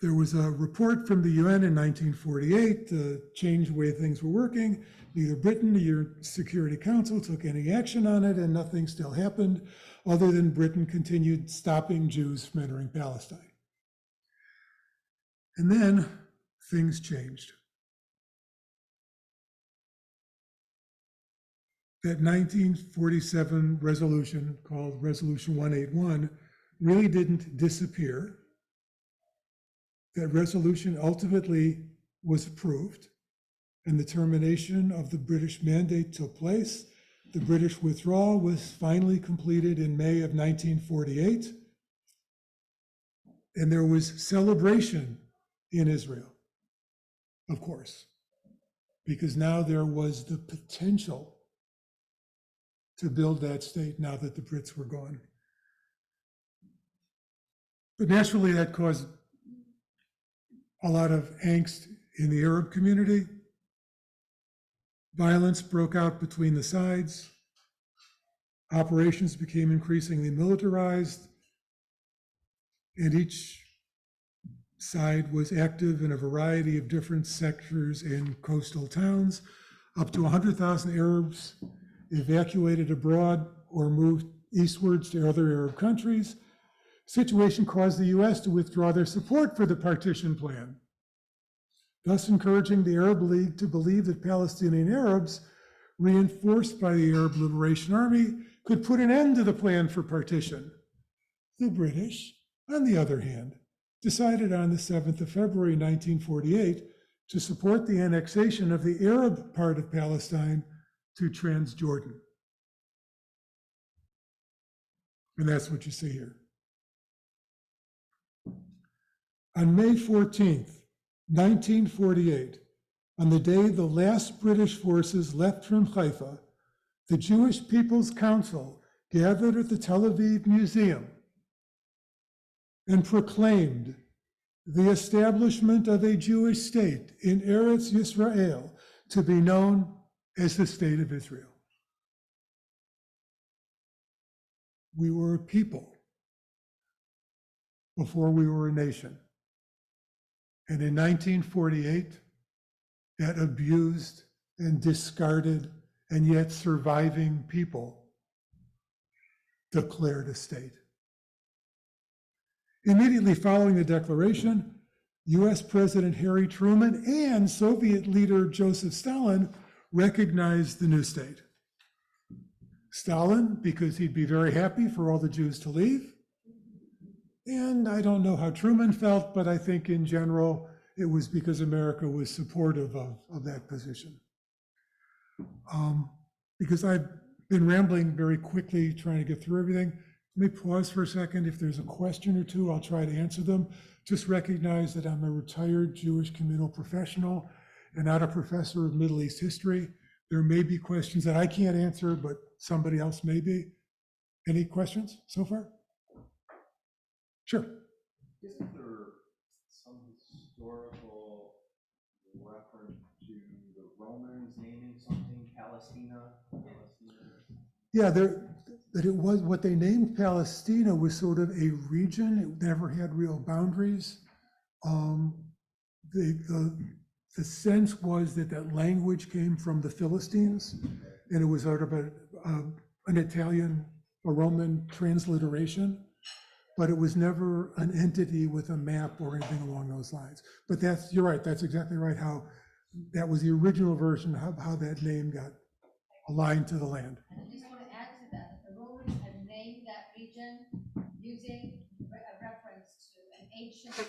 S2: There was a report from the UN in 1948 to change the way things were working. Neither Britain nor your Security Council took any action on it, and nothing still happened other than Britain continued stopping Jews from entering Palestine. And then things changed. That 1947 resolution, called Resolution 181, really didn't disappear. That resolution ultimately was approved, and the termination of the British mandate took place. The British withdrawal was finally completed in May of 1948, and there was celebration in Israel, of course, because now there was the potential to build that state now that the Brits were gone. But naturally, that caused a lot of angst in the Arab community. Violence broke out between the sides. Operations became increasingly militarized, and each side was active in a variety of different sectors in coastal towns. Up to 100,000 Arabs evacuated abroad or moved eastwards to other Arab countries. Situation caused the US to withdraw their support for the partition plan, thus encouraging the Arab League to believe that Palestinian Arabs, reinforced by the Arab Liberation Army, could put an end to the plan for partition. The British, on the other hand, decided on the 7th of February 1948 to support the annexation of the Arab part of Palestine to Transjordan. And that's what you see here. On May 14th, 1948, on the day the last British forces left from Haifa, the Jewish People's Council gathered at the Tel Aviv Museum and proclaimed the establishment of a Jewish state in Eretz Yisrael to be known as the State of Israel. We were a people before we were a nation. And in 1948, that abused and discarded and yet surviving people declared a state. Immediately following the declaration, US President Harry Truman and Soviet leader Joseph Stalin recognized the new state. Stalin, because he'd be very happy for all the Jews to leave. And I don't know how Truman felt, but I think in general, it was because America was supportive of that position. Because I've been rambling very quickly, trying to get through everything. Let me pause for a second. If there's a question or two, I'll try to answer them. Just recognize that I'm a retired Jewish communal professional and not a professor of Middle East history. There may be questions that I can't answer, but somebody else may be. Any questions so far? Sure.
S4: Isn't there some historical reference to the Romans naming something Palestina?
S2: Yeah, that it was what they named Palestina was sort of a region. It never had real boundaries. The sense was that that language came from the Philistines, and it was sort of an Italian, a Roman transliteration, but it was never an entity with a map or anything along those lines. But you're right, that's exactly right, how that was the original version of how that name got aligned to the land.
S5: And I just want to add to that, the Romans had named that region using a reference to an ancient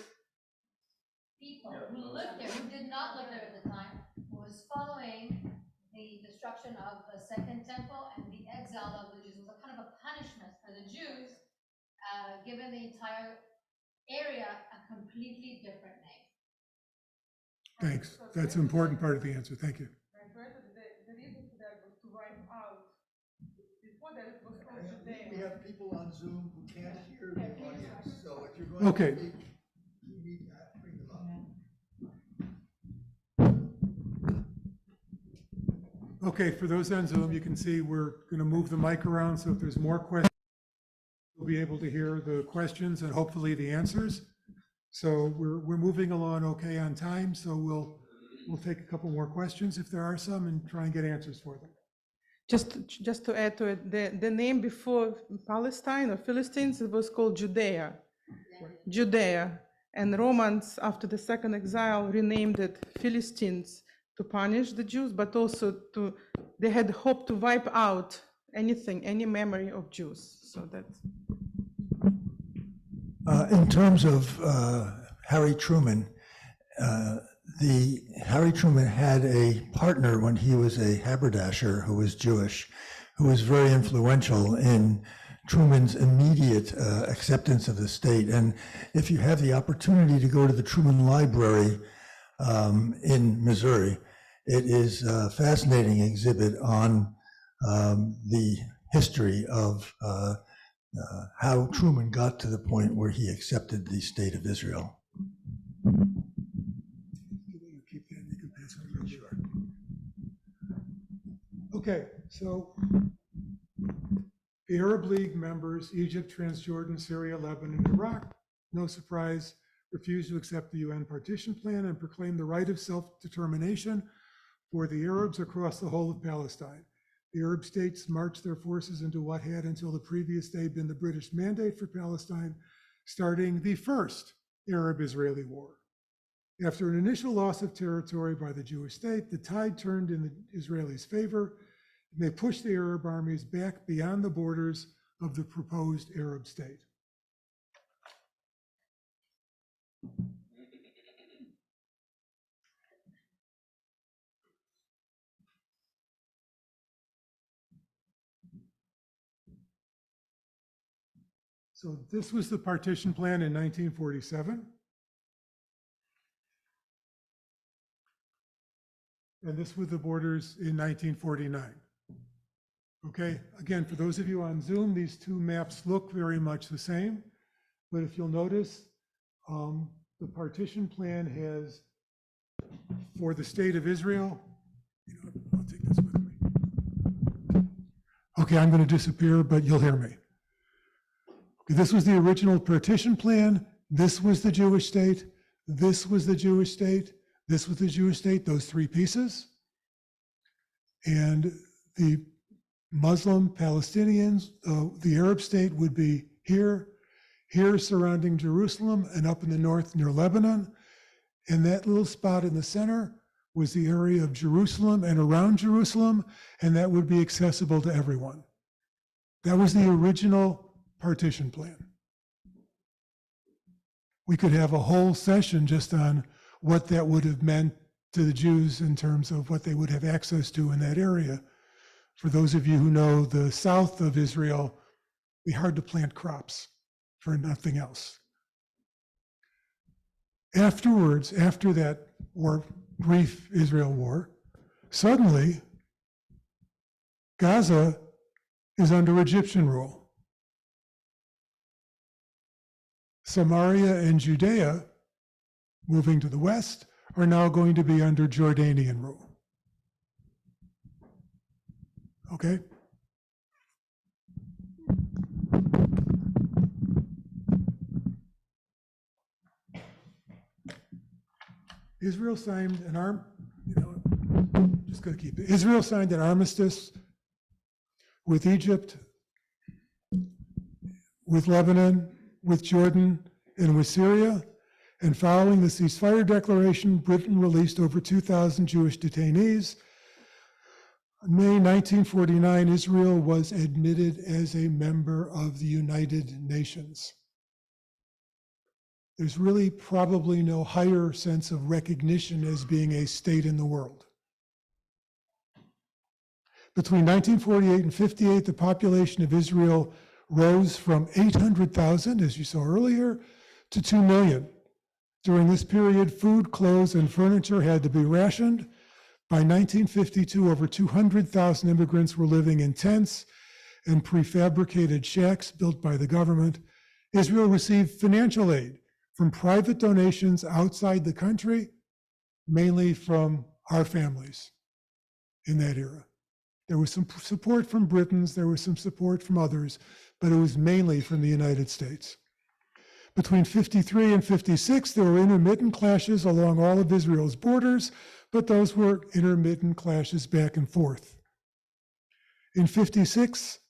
S5: people who lived there, who did not live there at the time, who was following the destruction of the Second Temple and the exile of the Jews. It was a kind of a punishment for the Jews, given the entire area a completely different name.
S2: Thanks. That's an important part of the answer. Thank you.
S6: The reason for that was to wipe out. Before that, it was called Judea.
S1: We have people on Zoom who can't hear the audience, so if you're going
S2: Okay.
S1: to speak, you need to bring them up.
S2: Okay, for those on Zoom, you can see we're going to move the mic around, so if there's more questions, we'll be able to hear the questions and hopefully the answers. So we're moving along okay on time, so we'll take a couple more questions if there are some and try and get answers for them.
S6: Just to add to it, the name before Palestine or Philistines, it was called Judea. Judea. And Romans, after the second exile, renamed it Philistines to punish the Jews, but also they had hoped to wipe out any memory of Jews. So that's.
S1: In terms of Harry Truman, Harry Truman had a partner when he was a haberdasher who was Jewish, who was very influential in Truman's immediate acceptance of the state. And if you have the opportunity to go to the Truman Library in Missouri, it is a fascinating exhibit on the history of how Truman got to the point where he accepted the state of Israel.
S2: Keep that, you can pass it around. Sure. Okay, so the Arab League members, Egypt, Transjordan, Syria, Lebanon, and Iraq, no surprise, refused to accept the UN partition plan and proclaimed the right of self-determination for the Arabs across the whole of Palestine. The Arab states marched their forces into what had until the previous day been the British mandate for Palestine, starting the first Arab-Israeli war. After an initial loss of territory by the Jewish state, the tide turned in the Israelis' favor, and they pushed the Arab armies back beyond the borders of the proposed Arab state. So this was the partition plan in 1947. And this were the borders in 1949. Okay, again, for those of you on Zoom, these two maps look very much the same, but if you'll notice, the partition plan has, for the state of Israel, I'll take this with me. Okay, I'm going to disappear, but you'll hear me. Okay, this was the original partition plan. This was the Jewish state. This was the Jewish state. This was the Jewish state, those three pieces. And the Muslim Palestinians, the Arab state would be here surrounding Jerusalem, and up in the north near Lebanon. And that little spot in the center was the area of Jerusalem and around Jerusalem, and that would be accessible to everyone. That was the original partition plan. We could have a whole session just on what that would have meant to the Jews in terms of what they would have access to in that area. For those of you who know the south of Israel, it'd be hard to plant crops for nothing else. Afterwards, after that war, brief Israel war, suddenly Gaza is under Egyptian rule. Samaria and Judea, moving to the west, are now going to be under Jordanian rule. Okay? Israel signed an Israel signed an armistice with Egypt, with Lebanon, with Jordan, and with Syria. And following the ceasefire declaration, Britain released over 2,000 Jewish detainees. In May 1949, Israel was admitted as a member of the United Nations. There's really probably no higher sense of recognition as being a state in the world. Between 1948 and 58, the population of Israel rose from 800,000, as you saw earlier, to 2 million. During this period, food, clothes, and furniture had to be rationed. By 1952, over 200,000 immigrants were living in tents and prefabricated shacks built by the government. Israel received financial aid from private donations outside the country, mainly from our families in that era. There was some support from Britons, there was some support from others, but it was mainly from the United States. Between 53 and 56, there were intermittent clashes along all of Israel's borders, but those were intermittent clashes back and forth. In 56,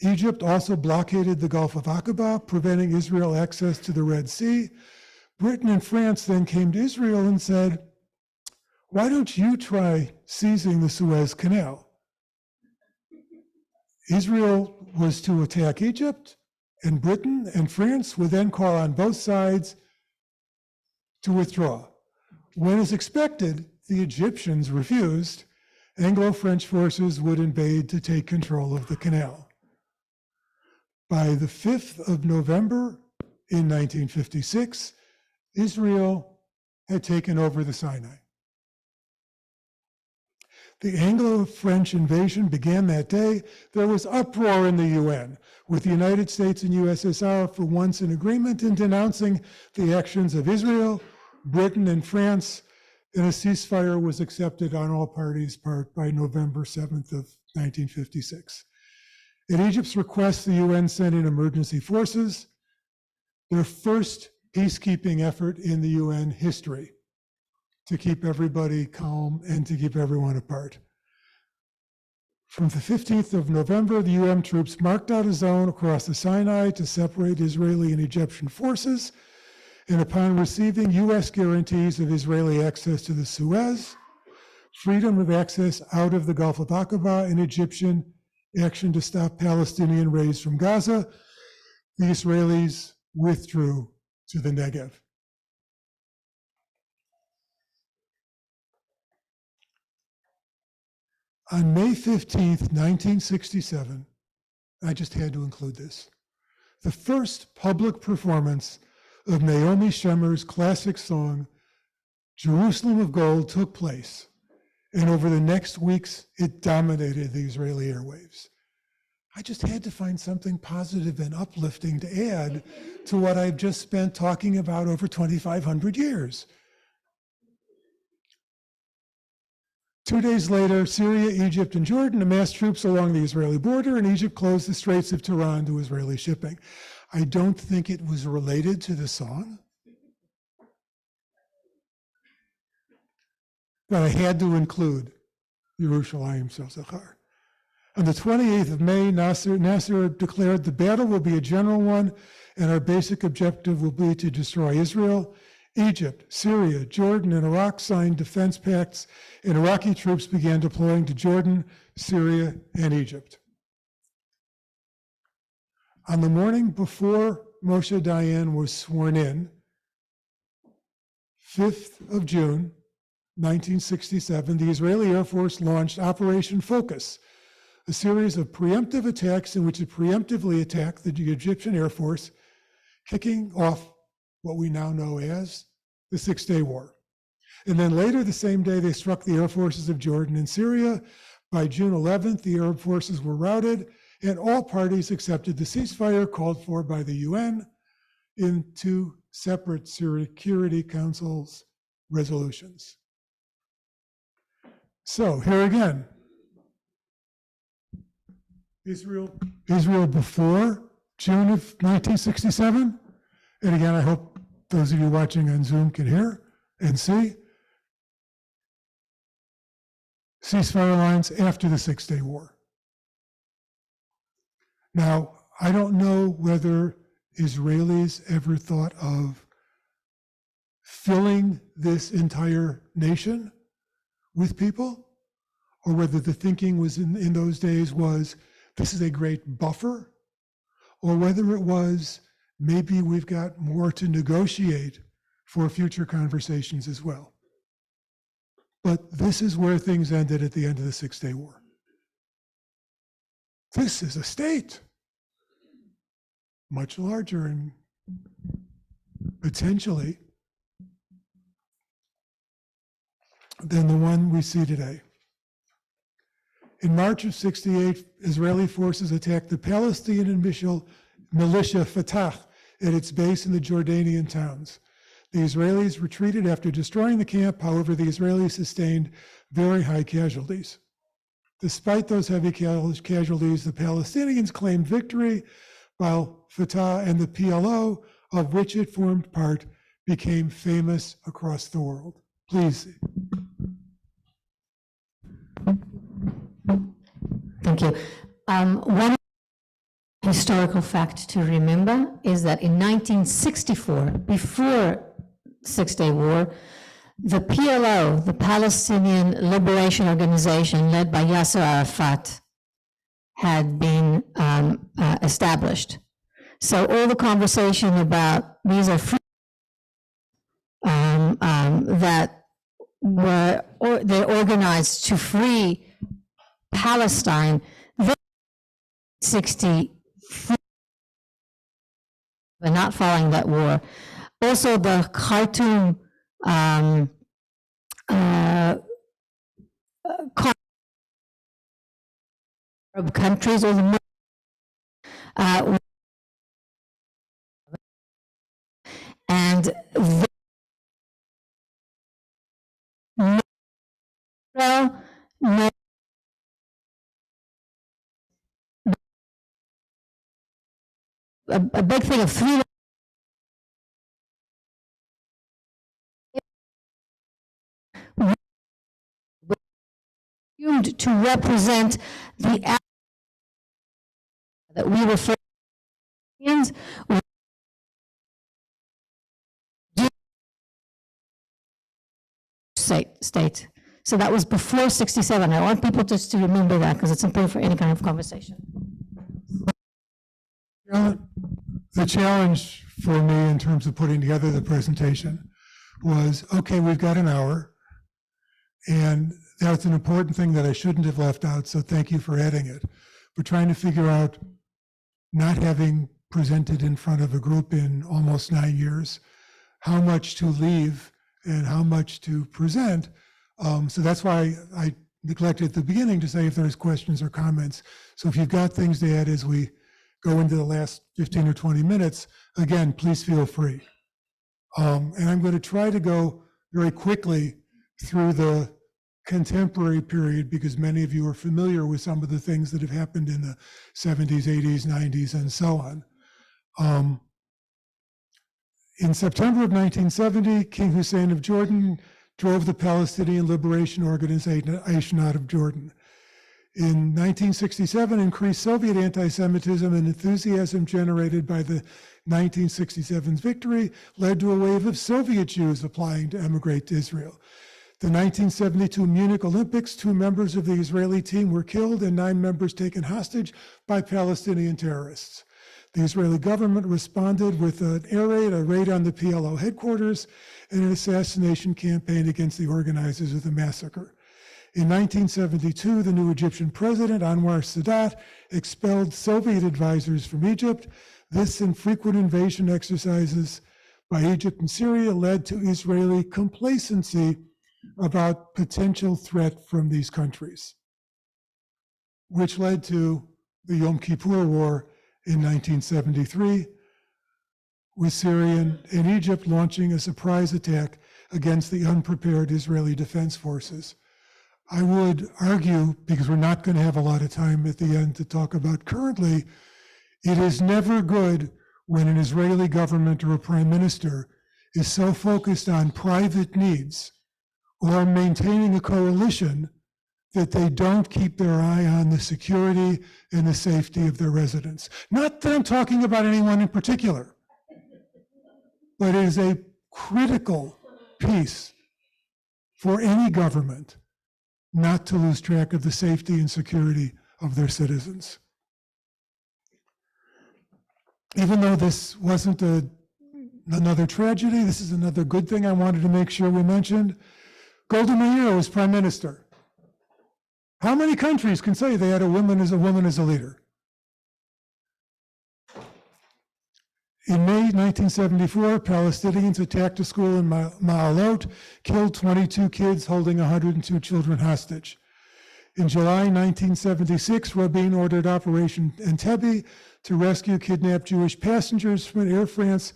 S2: Egypt also blockaded the Gulf of Aqaba, preventing Israel access to the Red Sea. Britain and France then came to Israel and said, why don't you try seizing the Suez Canal? Israel was to attack Egypt, and Britain and France would then call on both sides to withdraw. When, as expected, the Egyptians refused, Anglo-French forces would invade to take control of the canal. By the 5th of November in 1956, Israel had taken over the Sinai. The Anglo-French invasion began that day. There was uproar in the UN, with the United States and USSR for once in agreement in denouncing the actions of Israel, Britain, and France, and a ceasefire was accepted on all parties' part by November 7th of 1956. At Egypt's request, the UN sent in emergency forces, their first peacekeeping effort in the UN history, to keep everybody calm and to keep everyone apart. From the 15th of November, the UN troops marked out a zone across the Sinai to separate Israeli and Egyptian forces, and upon receiving US guarantees of Israeli access to the Suez, freedom of access out of the Gulf of Aqaba, and Egyptian action to stop Palestinian raids from Gaza, the Israelis withdrew to the Negev. On May 15th, 1967, I just had to include this, the first public performance of Naomi Shemer's classic song, Jerusalem of Gold, took place. And over the next weeks, it dominated the Israeli airwaves. I just had to find something positive and uplifting to add to what I've just spent talking about over 2,500 years. 2 days later, Syria, Egypt, and Jordan amassed troops along the Israeli border, and Egypt closed the Straits of Tiran to Israeli shipping. I don't think it was related to the song, but I had to include Yerushalayim Shel Zachar. On the 28th of May, Nasser declared the battle will be a general one, and our basic objective will be to destroy Israel. Egypt, Syria, Jordan, and Iraq signed defense pacts, and Iraqi troops began deploying to Jordan, Syria, and Egypt. On the morning before Moshe Dayan was sworn in, 5th of June, 1967, the Israeli Air Force launched Operation Focus, a series of preemptive attacks in which it preemptively attacked the Egyptian Air Force, kicking off what we now know as the Six-Day War. And then later the same day, they struck the air forces of Jordan and Syria. By June 11th, the Arab forces were routed, and all parties accepted the ceasefire called for by the UN in 2 separate Security Council's resolutions. So here again, Israel before June of 1967, and again, I hope those of you watching on Zoom can hear and see. Ceasefire lines after the Six-Day War. Now, I don't know whether Israelis ever thought of filling this entire nation with people, or whether the thinking was in those days was, this is a great buffer, or whether it was, maybe we've got more to negotiate for future conversations as well. But this is where things ended at the end of the Six-Day War. This is a state, much larger and potentially than the one we see today. In March of '68, Israeli forces attacked the Palestinian militia Fatah at its base in the Jordanian towns. The Israelis retreated after destroying the camp. However, the Israelis sustained very high casualties. Despite those heavy casualties, the Palestinians claimed victory, while Fatah and the PLO, of which it formed part, became famous across the world. Please.
S7: Thank you. One historical fact to remember is that in 1964, before Six-Day War, the PLO, the Palestinian Liberation Organization, led by Yasser Arafat, had been established. So all the conversation about these are free that were they're organized to free Palestine. 64, but not following that war. Also, the Khartoum Arab countries, or the and no, a big thing of 3 to represent the that we refer to state. So that was before 67. I want people just to remember that because it's important for any kind of conversation.
S2: The challenge for me in terms of putting together the presentation was, okay, we've got an hour, and that's an important thing that I shouldn't have left out, so thank you for adding it. But trying to figure out, not having presented in front of a group in almost 9 years, how much to leave and how much to present. So that's why I neglected at the beginning to say if there's questions or comments. So if you've got things to add as we go into the last 15 or 20 minutes, again, please feel free. And I'm going to try to go very quickly through the contemporary period because many of you are familiar with some of the things that have happened in the 70s, 80s, 90s, and so on. In September of 1970, King Hussein of Jordan drove the Palestinian Liberation Organization out of Jordan. In 1967, increased Soviet anti-Semitism and enthusiasm generated by the 1967's victory led to a wave of Soviet Jews applying to emigrate to Israel. The 1972 Munich Olympics, 2 members of the Israeli team were killed and 9 members taken hostage by Palestinian terrorists. The Israeli government responded with an air raid, a raid on the PLO headquarters, and an assassination campaign against the organizers of the massacre. In 1972, the new Egyptian president, Anwar Sadat, expelled Soviet advisors from Egypt. This and frequent invasion exercises by Egypt and Syria led to Israeli complacency about potential threat from these countries, which led to the Yom Kippur War in 1973, with Syria and Egypt launching a surprise attack against the unprepared Israeli Defense Forces. I would argue, because we're not going to have a lot of time at the end to talk about currently, it is never good when an Israeli government or a prime minister is so focused on private needs or maintaining a coalition that they don't keep their eye on the security and the safety of their residents. Not that I'm talking about anyone in particular, but it is a critical piece for any government not to lose track of the safety and security of their citizens. Even though this wasn't another tragedy, this is another good thing I wanted to make sure we mentioned. Golda Meir was prime minister. How many countries can say they had a woman as a leader? In May 1974, Palestinians attacked a school in Ma'alot, killed 22 kids, holding 102 children hostage. In July 1976, Rabin ordered Operation Entebbe to rescue kidnapped Jewish passengers from an Air France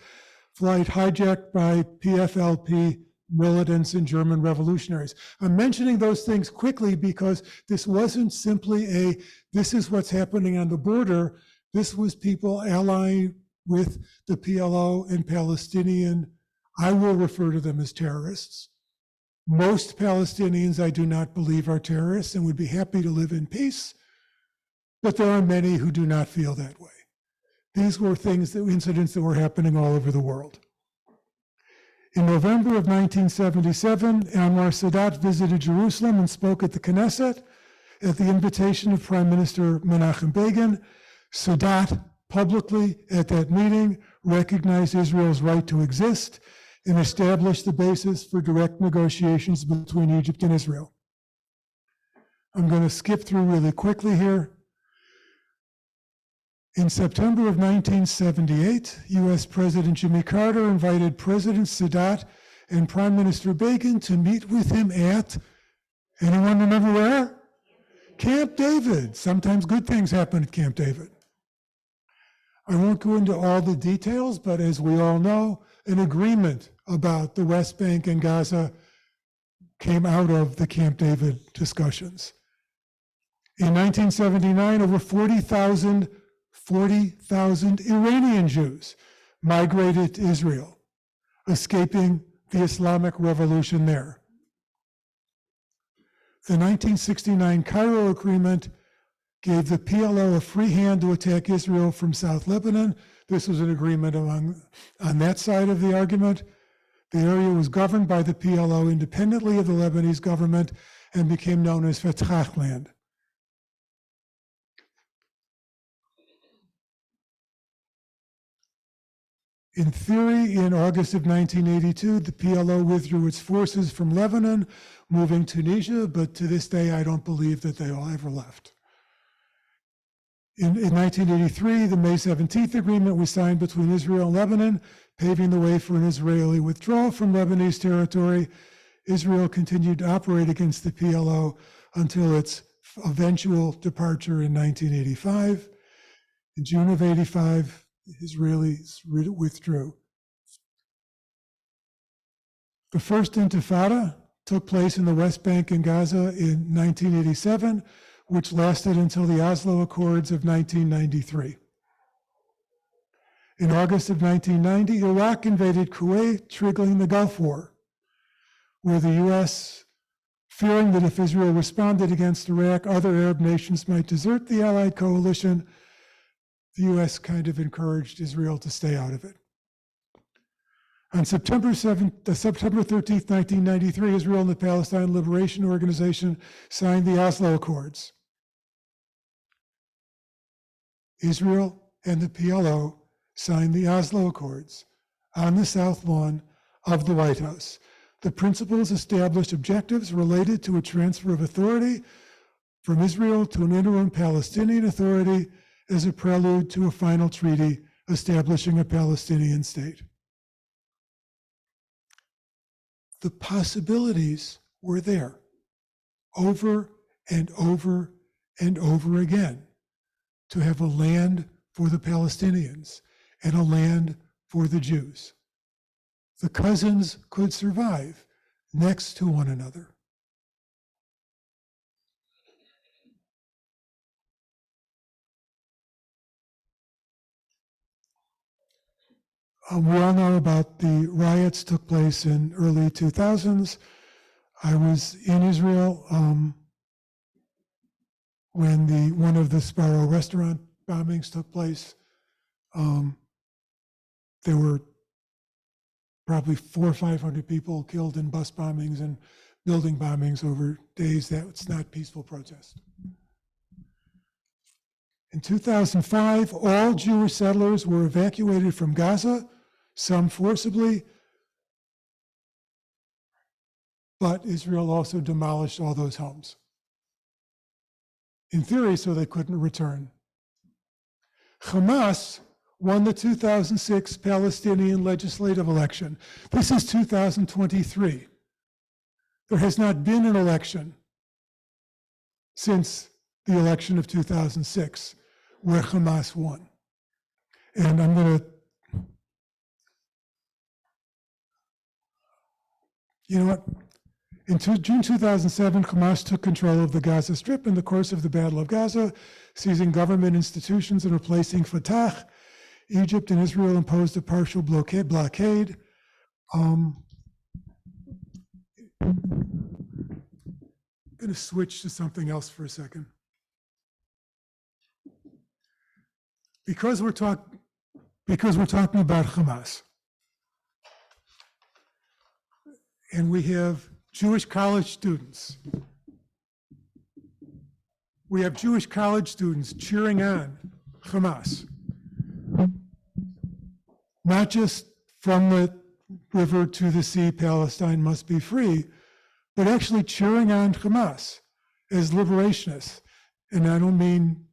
S2: flight hijacked by PFLP militants and German revolutionaries. I'm mentioning those things quickly because this wasn't simply this is what's happening on the border. This was people allying with the PLO and Palestinian, I will refer to them as terrorists. Most Palestinians I do not believe are terrorists and would be happy to live in peace, but there are many who do not feel that way. These were incidents that were happening all over the world. In November of 1977, Anwar Sadat visited Jerusalem and spoke at the Knesset at the invitation of Prime Minister Menachem Begin. Sadat publicly at that meeting recognized Israel's right to exist and established the basis for direct negotiations between Egypt and Israel. I'm going to skip through really quickly here. In September of 1978, US President Jimmy Carter invited President Sadat and Prime Minister Begin to meet with him at, anyone remember where? Camp David. Sometimes good things happen at Camp David. I won't go into all the details, but as we all know, an agreement about the West Bank and Gaza came out of the Camp David discussions. In 1979, over 40,000 Iranian Jews migrated to Israel, escaping the Islamic Revolution there. The 1969 Cairo Agreement gave the PLO a free hand to attack Israel from South Lebanon. This was an agreement on that side of the argument. The area was governed by the PLO independently of the Lebanese government and became known as Fatah land. In theory, in August of 1982, the PLO withdrew its forces from Lebanon, moving to Tunisia, but to this day, I don't believe that they all ever left. In 1983, the May 17th agreement was signed between Israel and Lebanon, paving the way for an Israeli withdrawal from Lebanese territory. Israel continued to operate against the PLO until its eventual departure in 1985. In June of 85, the Israelis withdrew. The first Intifada took place in the West Bank and Gaza in 1987, which lasted until the Oslo Accords of 1993. In August of 1990, Iraq invaded Kuwait, triggering the Gulf War. where the U.S., fearing that if Israel responded against Iraq, other Arab nations might desert the Allied coalition, the U.S. kind of encouraged Israel to stay out of it. On September 13th, 1993, Israel and the Palestine Liberation Organization signed the Oslo Accords. Israel and the PLO signed the Oslo Accords on the South Lawn of the White House. The principles established objectives related to a transfer of authority from Israel to an interim Palestinian authority as a prelude to a final treaty establishing a Palestinian state. The possibilities were there over and over and over again to have a land for the Palestinians and a land for the Jews. The cousins could survive next to one another. We all know about the riots took place in early 2000s. I was in Israel when one of the Sparrow restaurant bombings took place. There were probably 400 or 500 people killed in bus bombings and building bombings over days. That's not peaceful protest. In 2005, all Jewish settlers were evacuated from Gaza, some forcibly, but Israel also demolished all those homes. In theory, so they couldn't return. Hamas won the 2006 Palestinian legislative election. This is 2023. There has not been an election since the election of 2006 where Hamas won. And I'm going to, you know what? In June 2007, Hamas took control of the Gaza Strip in the course of the Battle of Gaza, seizing government institutions and replacing Fatah. Egypt and Israel imposed a partial blockade. I'm going to switch to something else for a second. Because we're talking about Hamas, and we have Jewish college students. We have Jewish college students cheering on Hamas, not just from the river to the sea, Palestine must be free, but actually cheering on Hamas as liberationists. And I don't mean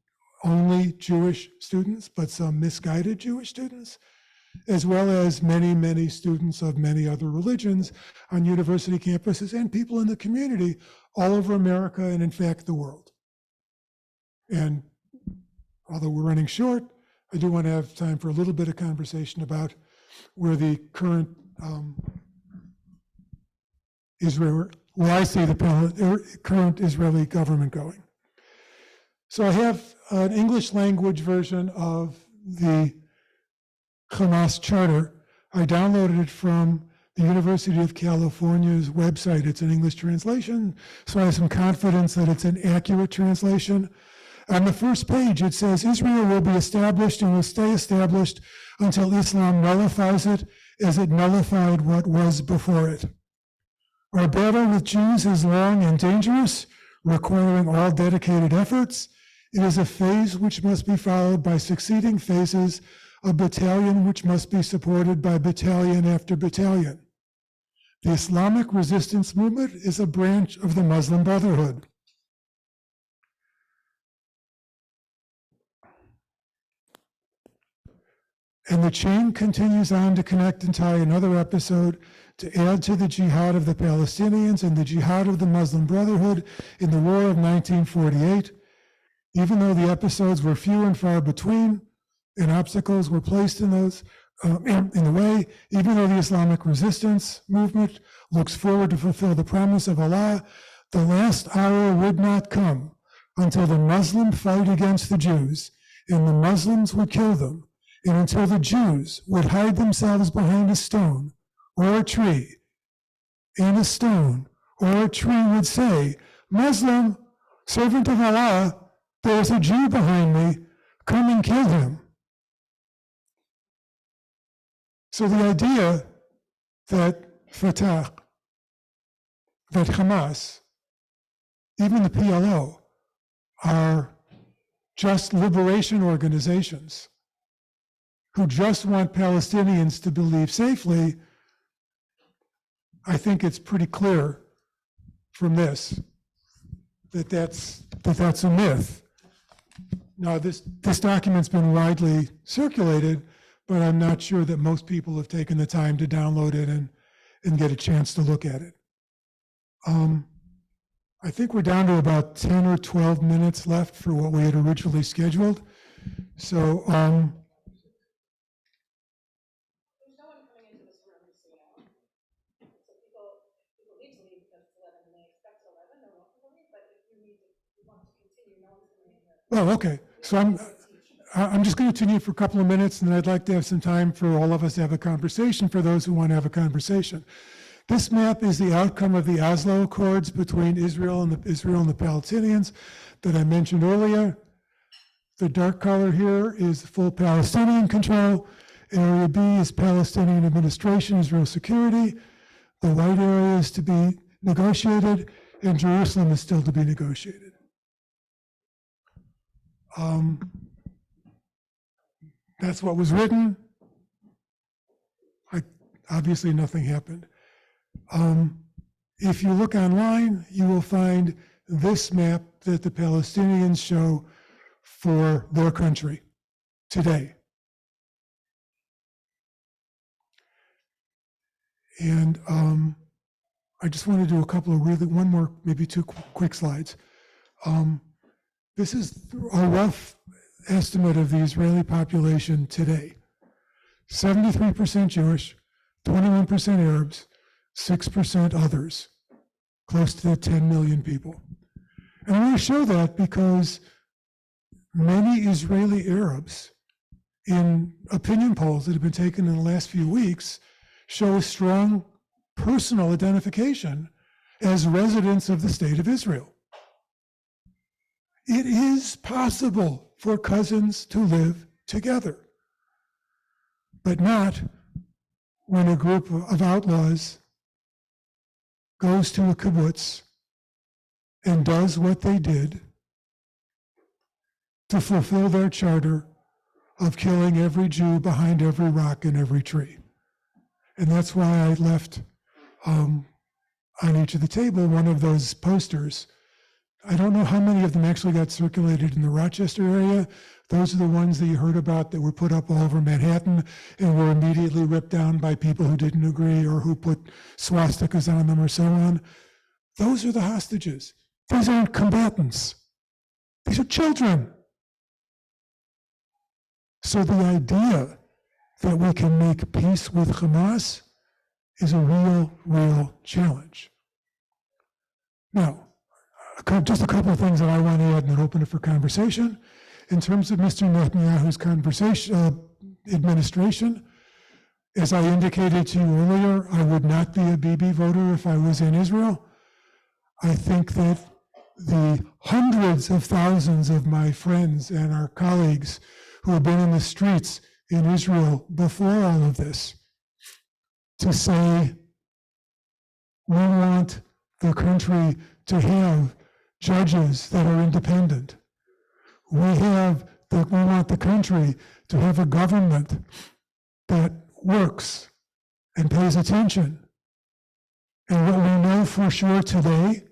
S2: only Jewish students, but some misguided Jewish students, as well as many, many students of many other religions on university campuses and people in the community all over America and in fact the world. And although we're running short, I do want to have time for a little bit of conversation about where the current current Israeli government going. So I have an English language version of the Hamas charter. I downloaded it from the University of California's website. It's an English translation, so I have some confidence that it's an accurate translation. On the first page, it says, Israel will be established and will stay established until Islam nullifies it as it nullified what was before it. Our battle with Jews is long and dangerous, requiring all dedicated efforts. It is a phase which must be followed by succeeding phases, a battalion which must be supported by battalion after battalion. The Islamic resistance movement is a branch of the Muslim Brotherhood. And the chain continues on to connect and tie another episode to add to the jihad of the Palestinians and the jihad of the Muslim Brotherhood in the War of 1948. Even though the episodes were few and far between, and obstacles were placed in those in the way, even though the Islamic resistance movement looks forward to fulfill the promise of Allah, the last hour would not come until the Muslim fight against the Jews, and the Muslims would kill them, and until the Jews would hide themselves behind a stone or a tree and a stone or a tree would say, Muslim, servant of Allah, there's a Jew behind me, come and kill him. So the idea that Fatah, that Hamas, even the PLO, are just liberation organizations who just want Palestinians to believe safely, I think it's pretty clear from this that that's a myth. Now, this document's been widely circulated, but I'm not sure that most people have taken the time to download it and get a chance to look at it. I think we're down to about 10 or 12 minutes left for what we had originally scheduled. So,
S3: There's no one coming into this room, so people need to leave because it's 11 and they expect 11, they're welcome to leave, but if you want to continue, no one's coming in here.
S2: oh, okay. So I'm just going to continue for a couple of minutes, and then I'd like to have some time for all of us to have a conversation for those who want to have a conversation. This map is the outcome of the Oslo Accords between Israel and the Palestinians that I mentioned earlier. The dark color here is full Palestinian control. Area B is Palestinian administration, Israel security. The white area is to be negotiated, and Jerusalem is still to be negotiated. That's what was written. Obviously, nothing happened. If you look online, you will find this map that the Palestinians show for their country today. And I just want to do a couple of one more, maybe two quick slides. This is a rough estimate of the Israeli population today. 73% Jewish, 21% Arabs, 6% others, close to 10 million people. And I want to show that because many Israeli Arabs in opinion polls that have been taken in the last few weeks show a strong personal identification as residents of the state of Israel. It is possible for cousins to live together, but not when a group of outlaws goes to a kibbutz and does what they did to fulfill their charter of killing every Jew behind every rock and every tree. And that's why I left on each of the table one of those posters. I don't know how many of them actually got circulated in the Rochester area. Those are the ones that you heard about that were put up all over Manhattan and were immediately ripped down by people who didn't agree or who put swastikas on them or so on. Those are the hostages. These aren't combatants. These are children. So the idea that we can make peace with Hamas is a real challenge. Now, just a couple of things that I want to add and then open it for conversation. In terms of Mr. Netanyahu's administration, as I indicated to you earlier, I would not be a Bibi voter if I was in Israel. I think that the hundreds of thousands of my friends and our colleagues who have been in the streets in Israel before all of this to say, we want the country to have judges that are independent. We want the country to have a government that works and pays attention. And what we know for sure today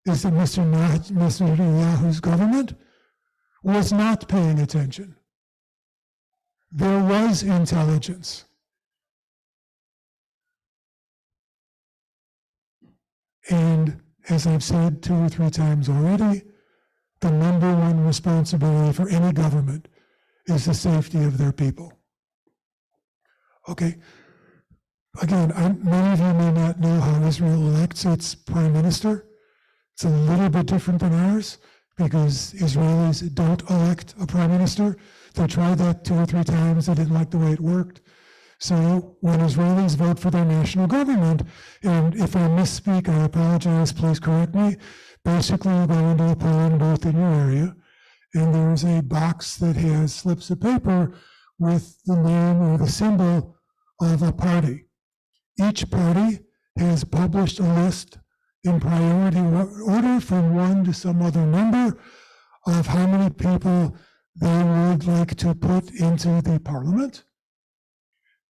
S2: is that Mr. Netanyahu's government was not paying attention. There was intelligence. And as I've said 2 or 3 times already, the number one responsibility for any government is the safety of their people. Okay. Again, many of you may not know how Israel elects its prime minister. It's a little bit different than ours because Israelis don't elect a prime minister. They tried that 2 or 3 times. They didn't like the way it worked. So when Israelis vote for their national government, and if I misspeak, I apologize, please correct me. Basically, you go into a polling booth in your area, and there's a box that has slips of paper with the name or the symbol of a party. Each party has published a list in priority order from 1 to some other number of how many people they would like to put into the parliament.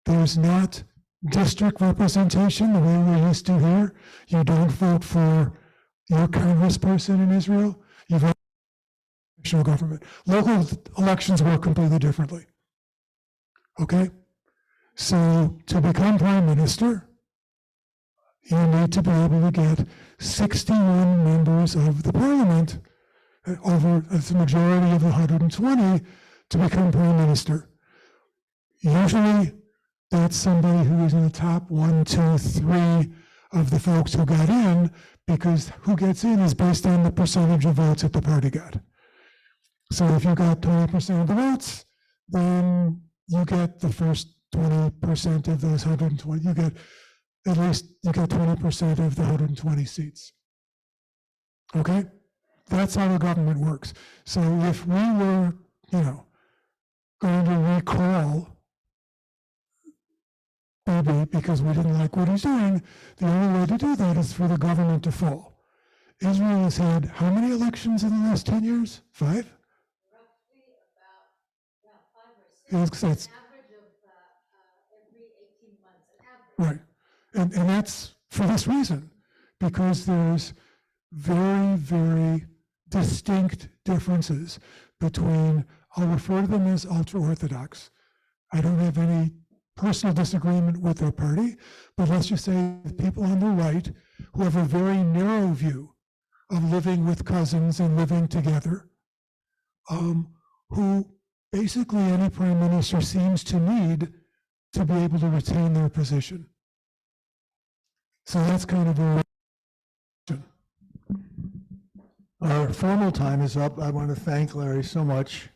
S2: There's not district representation the way we're used to here. You don't vote for your congressperson in Israel. You vote for national government. Local elections work completely differently. Okay? So to become prime minister, you need to be able to get 61 members of the parliament, over the majority of the 120, to become prime minister. Usually, that's somebody who is in the top 1, 2, 3 of the folks who got in, because who gets in is based on the percentage of votes that the party got. So if you got 20% of the votes, then you get the first 20% of those 120. You get 20% of the 120 seats. Okay? That's how the government works. So if we were, going to recall Bibi because we didn't like what he's doing, the only way to do that is for the government to fall. Israel has had how many elections in the last 10 years? 5?
S5: Roughly about, 5 or 6.
S2: It's-
S5: An average of every 18 months, an average.
S2: Right. And that's for this reason, because there's very, very distinct differences between, I'll refer to them as ultra-Orthodox. I don't have any personal disagreement with their party, but let's just say the people on the right who have a very narrow view of living with cousins and living together, who basically any prime minister seems to need to be able to retain their position. So that's kind of a.
S1: Our formal time is up. I want to thank Larry so much.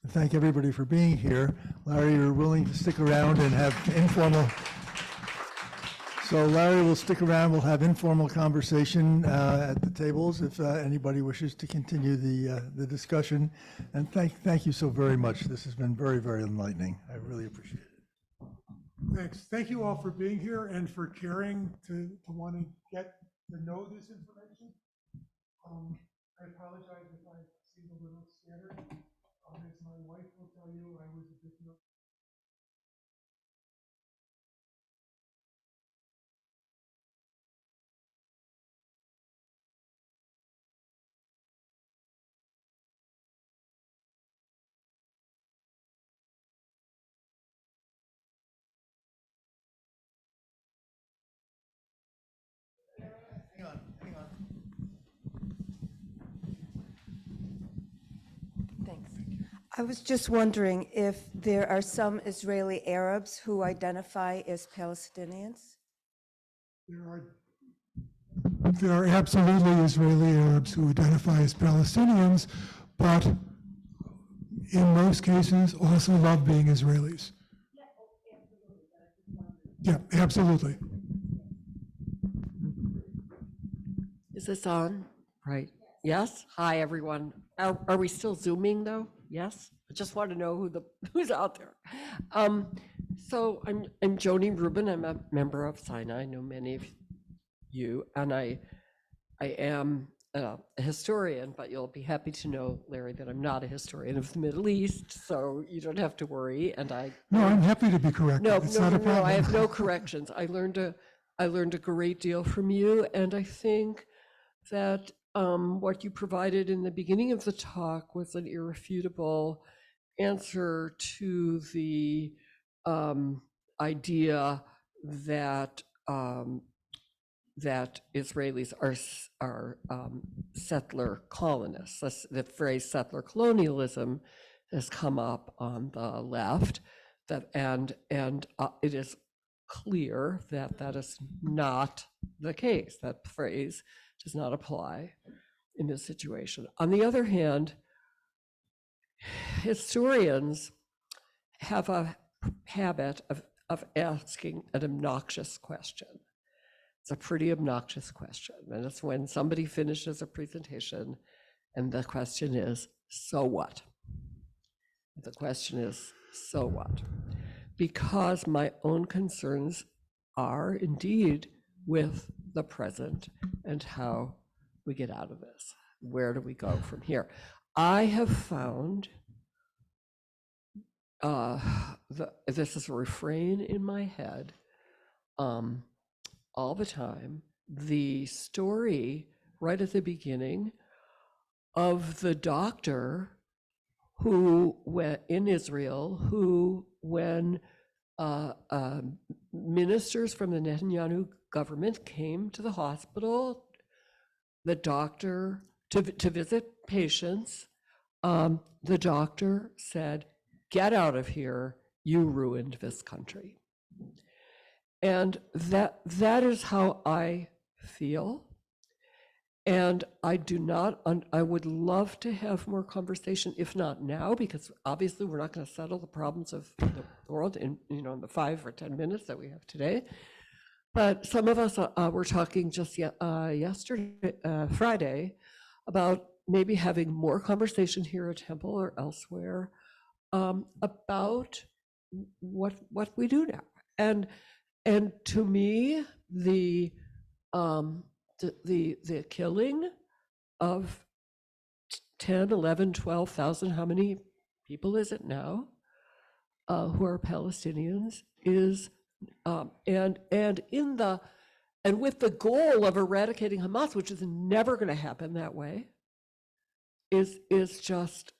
S1: And thank everybody for being here. Larry, you're willing to stick around and have informal. So Larry will stick around. We'll have informal conversation at the tables if anybody wishes to continue the discussion. And thank you so very much. This has been very, very enlightening. I really appreciate it.
S2: Thanks. Thank you all for being here and for caring to want to get to know this information. I apologize if I seem a little scattered. As my wife will tell you, I was a bit nervous.
S1: Hang on.
S8: Thanks. I was just wondering if there are some Israeli Arabs who identify as Palestinians?
S2: There are absolutely Israeli Arabs who identify as Palestinians, but in most cases also love being Israelis. Yeah, absolutely.
S9: Is this on? Right. Yes? Hi, everyone. Are we still Zooming, though? Yes? I just want to know who's out there. So I'm Joni Rubin. I'm a member of Sinai. I know many of you, and I am a historian, but you'll be happy to know, Larry, that I'm not a historian of the Middle East, so you don't have to worry. And
S2: No, I'm happy to be corrected.
S9: No,
S2: It's not a problem.
S9: I have no corrections. I learned a great deal from you, and I think that what you provided in the beginning of the talk was an irrefutable answer to the idea that that Israelis are settler colonists. The phrase settler colonialism has come up on the left, and it is clear that that is not the case. That phrase does not apply in this situation. On the other hand, historians have a habit of asking an obnoxious question. It's a pretty obnoxious question. And it's when somebody finishes a presentation and the question is, so what? The question is, so what? Because my own concerns are indeed with the present and how we get out of this. Where do we go from here? I have found, this is a refrain in my head all the time, the story right at the beginning of the doctor who went in Israel, who when ministers from the Netanyahu government came to the hospital, the doctor, to visit patients, the doctor said, "Get out of here, you ruined this country." And that is how I feel. And I do not, I would love to have more conversation, if not now, because obviously we're not going to settle the problems of the world in, in the 5 or 10 minutes that we have today. But some of us were talking just yesterday, Friday, about maybe having more conversation here at Temple or elsewhere about what we do now. And to me, the killing of 10, 11, 12,000, how many people is it now, who are Palestinians, is and with the goal of eradicating Hamas, which is never going to happen that way, is just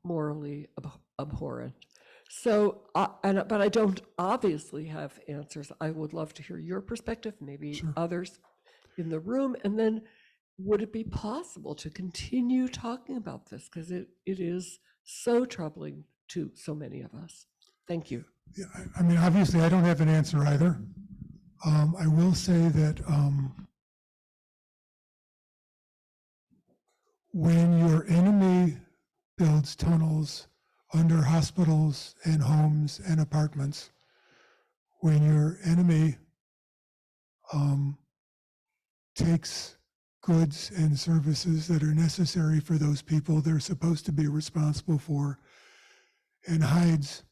S9: morally abhorrent. So, but I don't obviously have answers. I would love to hear your perspective, maybe
S2: Sure.
S9: others in the room, and then would it be possible to continue talking about this, because it is so troubling to so many of us. Thank you.
S2: Yeah, I mean, obviously, I don't have an answer either. I will say that when your enemy builds tunnels under hospitals and homes and apartments, when your enemy takes goods and services that are necessary for those people they're supposed to be responsible for, and hides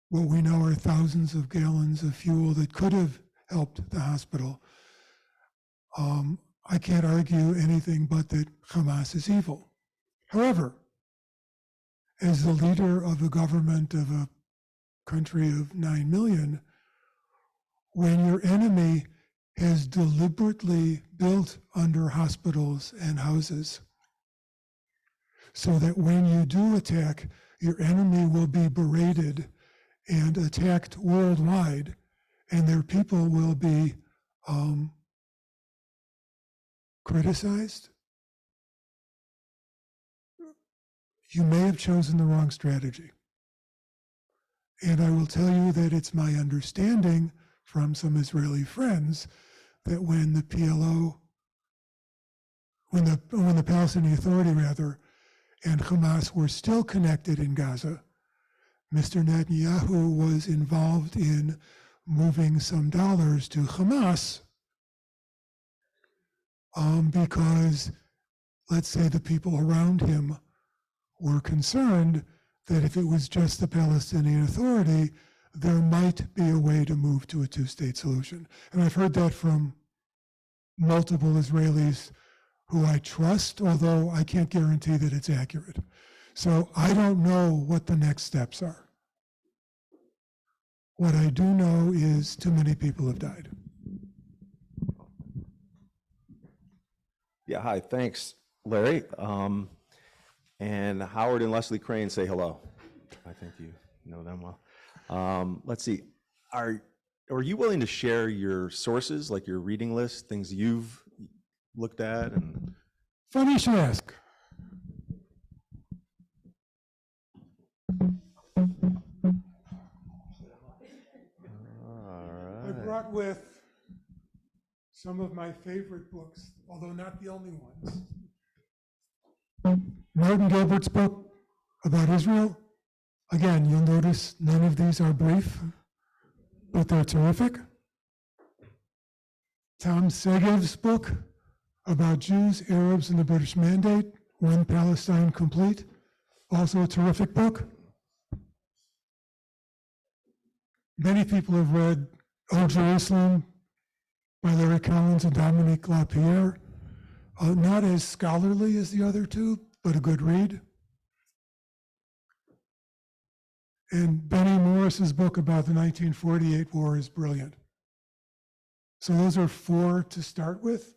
S2: what we know are thousands of gallons of fuel that could have helped the hospital, I can't argue anything but that Hamas is evil. However, as the leader of a government of a country of 9 million, when your enemy has deliberately built under hospitals and houses so that when you do attack, your enemy will be berated and attacked worldwide, and their people will be criticized, you may have chosen the wrong strategy. And I will tell you that it's my understanding from some Israeli friends that when the PLO, when the Palestinian Authority rather, and Hamas were still connected in Gaza, Mr. Netanyahu was involved in moving some dollars to Hamas because, let's say, the people around him were concerned that if it was just the Palestinian Authority, there might be a way to move to a two-state solution. And I've heard that from multiple Israelis who I trust, although I can't guarantee that it's accurate. So I don't know what the next steps are. What I do know is too many people have died.
S10: Yeah, hi, thanks, Larry. And Howard and Leslie Crane say hello. I think you know them well. Let's see, are you willing to share your sources, like your reading list, things you've looked at? And
S2: Funny you should ask. I brought with some of my favorite books, although not the only ones. Martin Gilbert's book about Israel. Again, you'll notice none of these are brief. but they're terrific. Tom Segev's book about Jews, Arabs, and the British Mandate, One Palestine Complete, also a terrific book. Many people have read O Jerusalem by Larry Collins and Dominique LaPierre. Not as scholarly as the other two, but a good read. And Benny Morris's book about the 1948 war is brilliant. So those are 4 to start with.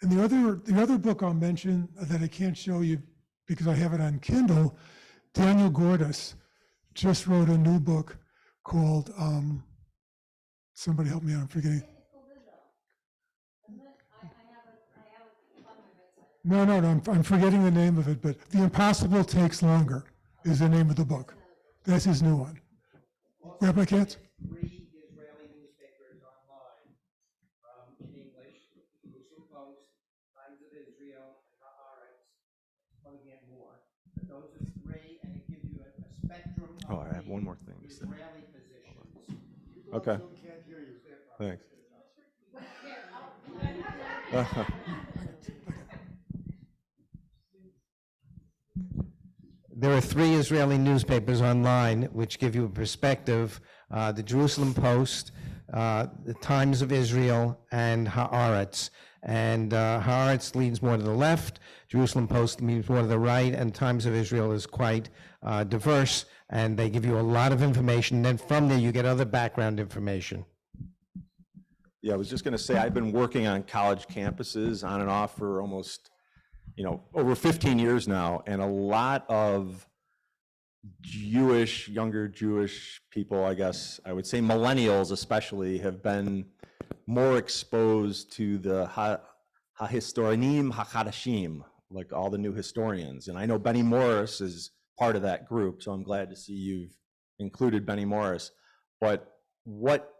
S2: And the other book I'll mention that I can't show you because I have it on Kindle, Daniel Gordis just wrote a new book called, somebody help me out, I'm forgetting. No, I'm forgetting the name of it, but The Impossible Takes Longer is the name of the book. That's his new one. Rabbi Katz?
S11: 3 Israeli newspapers online in English, Jerusalem Post, Times of Israel, and Haaretz. Probably get more, but those are 3, and it gives you a spectrum
S10: Oh,
S11: of
S10: I have
S11: the
S10: one more thing to say.
S11: Israeli positions.
S10: Okay.
S1: Can't hear you.
S10: Thanks.
S11: There are 3 Israeli newspapers online which give you a perspective, the Jerusalem Post, the Times of Israel, and Haaretz. And Haaretz leans more to the left, Jerusalem Post leans more to the right, and Times of Israel is quite diverse, and they give you a lot of information. Then from there, you get other background information.
S10: Yeah, I was just going to say, I've been working on college campuses on and off for almost, over 15 years now, and a lot of younger Jewish people, I guess, I would say millennials especially, have been more exposed to the HaHistoranim HaChadashim, like all the new historians. And I know Benny Morris is part of that group, so I'm glad to see you've included Benny Morris. But what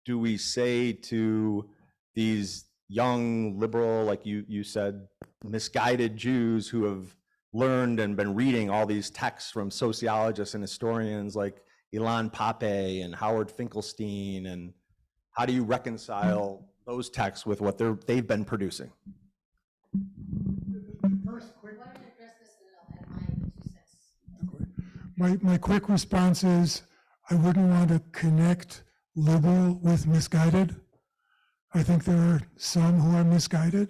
S10: do we say to these young, liberal, like you said, misguided Jews who have learned and been reading all these texts from sociologists and historians like Ilan Pappé and Howard Finkelstein, and how do you reconcile those texts with what they've been producing?
S2: My quick response is, I wouldn't want to connect liberal with misguided. I think there are some who are misguided.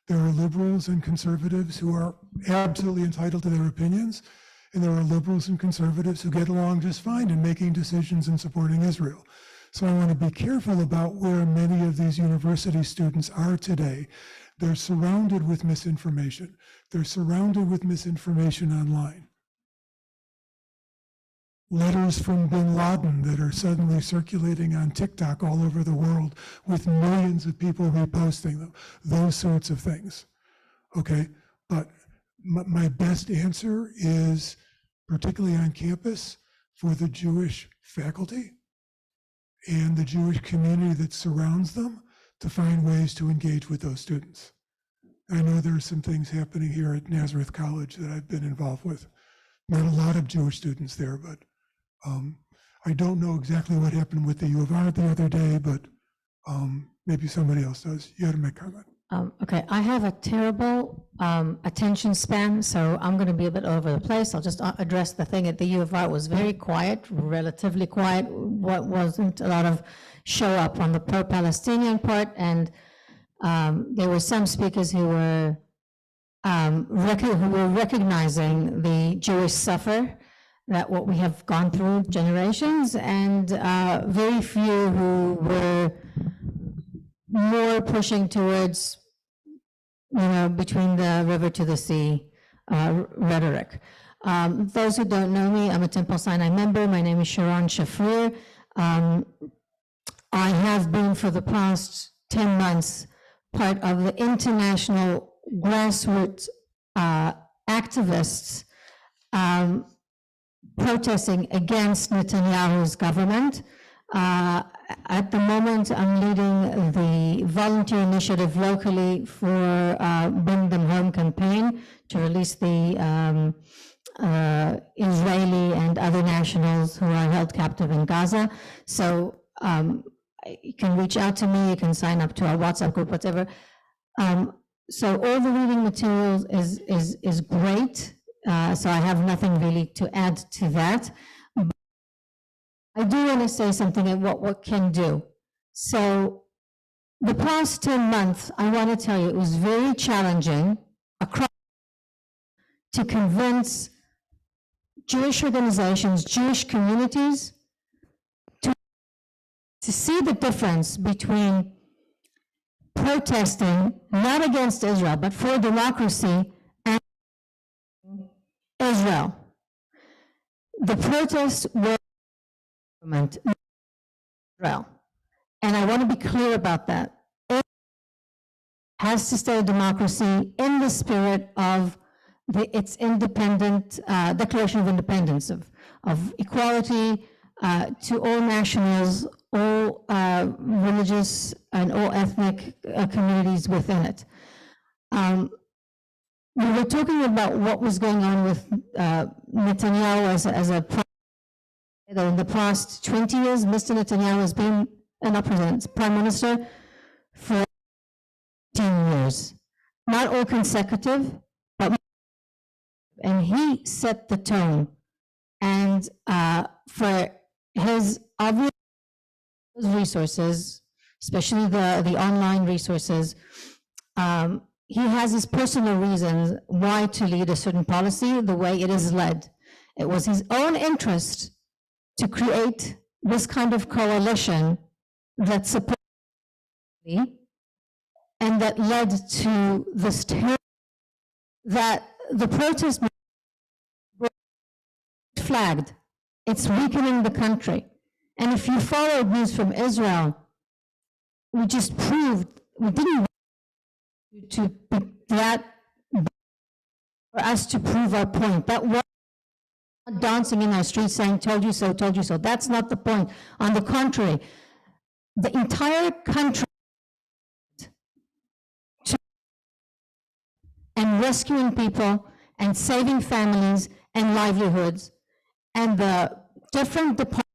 S2: There are liberals and conservatives who are absolutely entitled to their opinions, and there are liberals and conservatives who get along just fine in making decisions and supporting Israel. So I want to be careful about where many of these university students are today. They're surrounded with misinformation. They're surrounded with misinformation online. Letters from bin Laden that are suddenly circulating on TikTok all over the world with millions of people reposting them, those sorts of things. Okay, but my best answer is, particularly on campus, for the Jewish faculty and the Jewish community that surrounds them, to find ways to engage with those students. I know there are some things happening here at Nazareth College that I've been involved with. Not a lot of Jewish students there, but I don't know exactly what happened with the U of R the other day, but maybe somebody else does. You had to make a comment.
S7: Okay, I have a terrible attention span, so I'm going to be a bit over the place. I'll just address the thing at the U of R. It was very quiet, relatively quiet. What wasn't a lot of show up on the pro-Palestinian part, and there were some speakers who were recognizing the Jewish suffer, that what we have gone through generations, and very few who were more pushing towards, between the river to the sea rhetoric. Those who don't know me, I'm a Temple Sinai member. My name is Sharon Shafrir. I have been for the past 10 months part of the international grassroots activists protesting against Netanyahu's government. At the moment, I'm leading the volunteer initiative locally for Bring Them Home campaign to release the Israeli and other nationals who are held captive in Gaza. So you can reach out to me, you can sign up to our WhatsApp group, whatever. So all the reading materials is great. So I have nothing really to add to that. I do want to say something at what can do. So the past 10 months, I want to tell you, it was very challenging across to convince Jewish organizations, Jewish communities to see the difference between protesting, not against Israel, but for democracy and Israel. The protests were Israel. And I want to be clear about that. It has to stay a democracy in the spirit of its independent Declaration of Independence, of equality to all nationals, all religious and all ethnic communities within it. We were talking about what was going on with Netanyahu as a in the past 20 years, Mr. Netanyahu has been prime minister for 10 years. Not all consecutive, but and he set the tone. And for his obvious resources, especially the online resources, he has his personal reasons why to lead a certain policy the way it is led. It was his own interest to create this kind of coalition that supported and that led to this that the protest flagged. It's weakening the country. And if you followed news from Israel, we just proved, we didn't to that for us to prove our point. That was not dancing in our streets saying, told you so, told you so. That's not the point. On the contrary, the entire country and rescuing people and saving families and livelihoods, and the different departments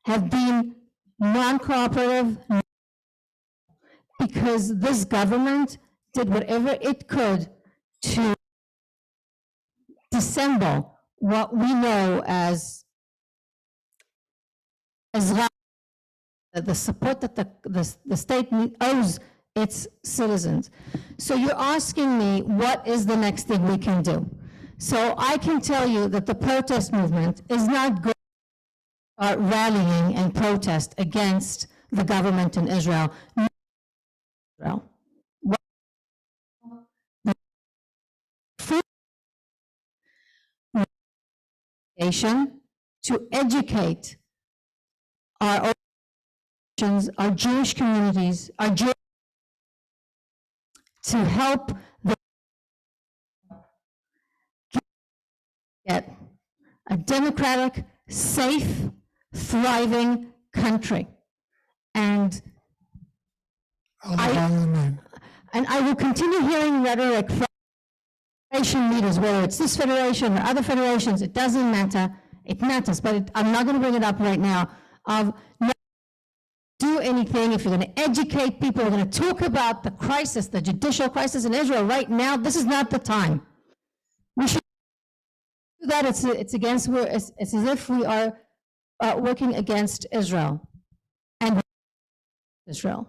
S7: have been non-cooperative because this government did whatever it could to dissemble what we know as the support that the state owes its citizens. So you're asking me, what is the next thing we can do? So I can tell you that the protest movement is not going to start rallying and protest against the government in Israel. To educate our organizations, our Jewish communities, our Jewish to help them get a democratic, safe, thriving country. And I will continue hearing rhetoric from federation leaders, whether it's this federation or other federations, it doesn't matter. It matters, but I'm not going to bring it up right now, of not do anything. If you're going to educate people, we're going to talk about the crisis, the judicial crisis in Israel right now. This is not the time. We should do that. It's against, it's as if we are working against Israel and Israel.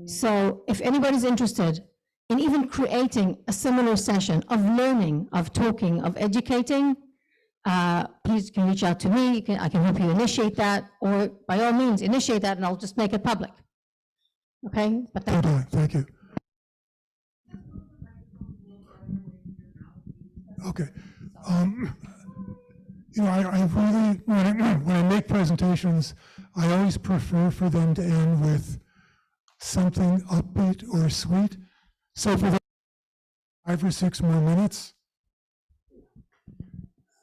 S7: So if anybody's interested in even creating a similar session of learning, of talking, of educating, please you can reach out to me. I can help you initiate that, or by all means initiate that, and I'll just make it public. Okay, but
S2: Thank you. Okay. You know, I really, when I make presentations, I always prefer for them to end with something upbeat or sweet. So for the 5 or 6 more minutes,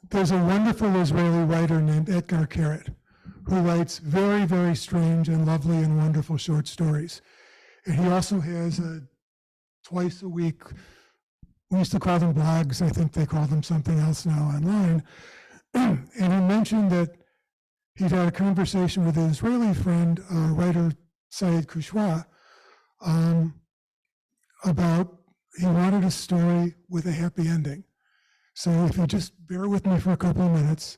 S2: there's a wonderful Israeli writer named Etgar Keret, who writes very, very strange and lovely and wonderful short stories. And he also has twice a week, we used to call them blogs, I think they call them something else now online. And he mentioned that he'd had a conversation with his Israeli friend, writer Syed Kushwa, about he wanted a story with a happy ending. So if you just bear with me for a couple of minutes.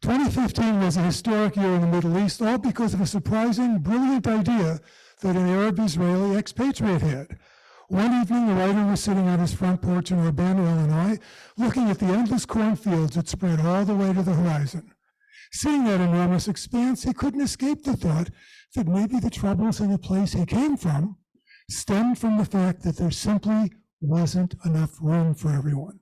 S2: 2015 was a historic year in the Middle East, all because of a surprising, brilliant idea that an Arab-Israeli expatriate had. One evening, the writer was sitting on his front porch in Urbana, Illinois, looking at the endless cornfields that spread all the way to the horizon. Seeing that enormous expanse, he couldn't escape the thought that maybe the troubles in the place he came from stemmed from the fact that there simply wasn't enough room for everyone.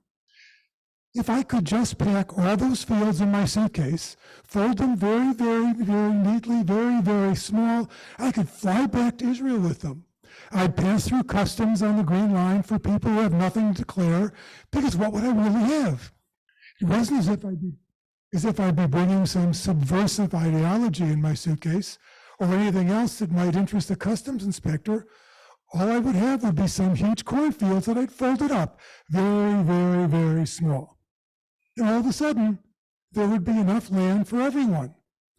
S2: If I could just pack all those fields in my suitcase, fold them very, very, very neatly, very, very small, I could fly back to Israel with them. I'd pass through customs on the Green Line for people who have nothing to declare, because what would I really have? It wasn't as if I'd be bringing some subversive ideology in my suitcase or anything else that might interest the customs inspector. All I would have would be some huge cornfields that I'd folded up, very, very, very small. And all of a sudden, there would be enough land for everyone,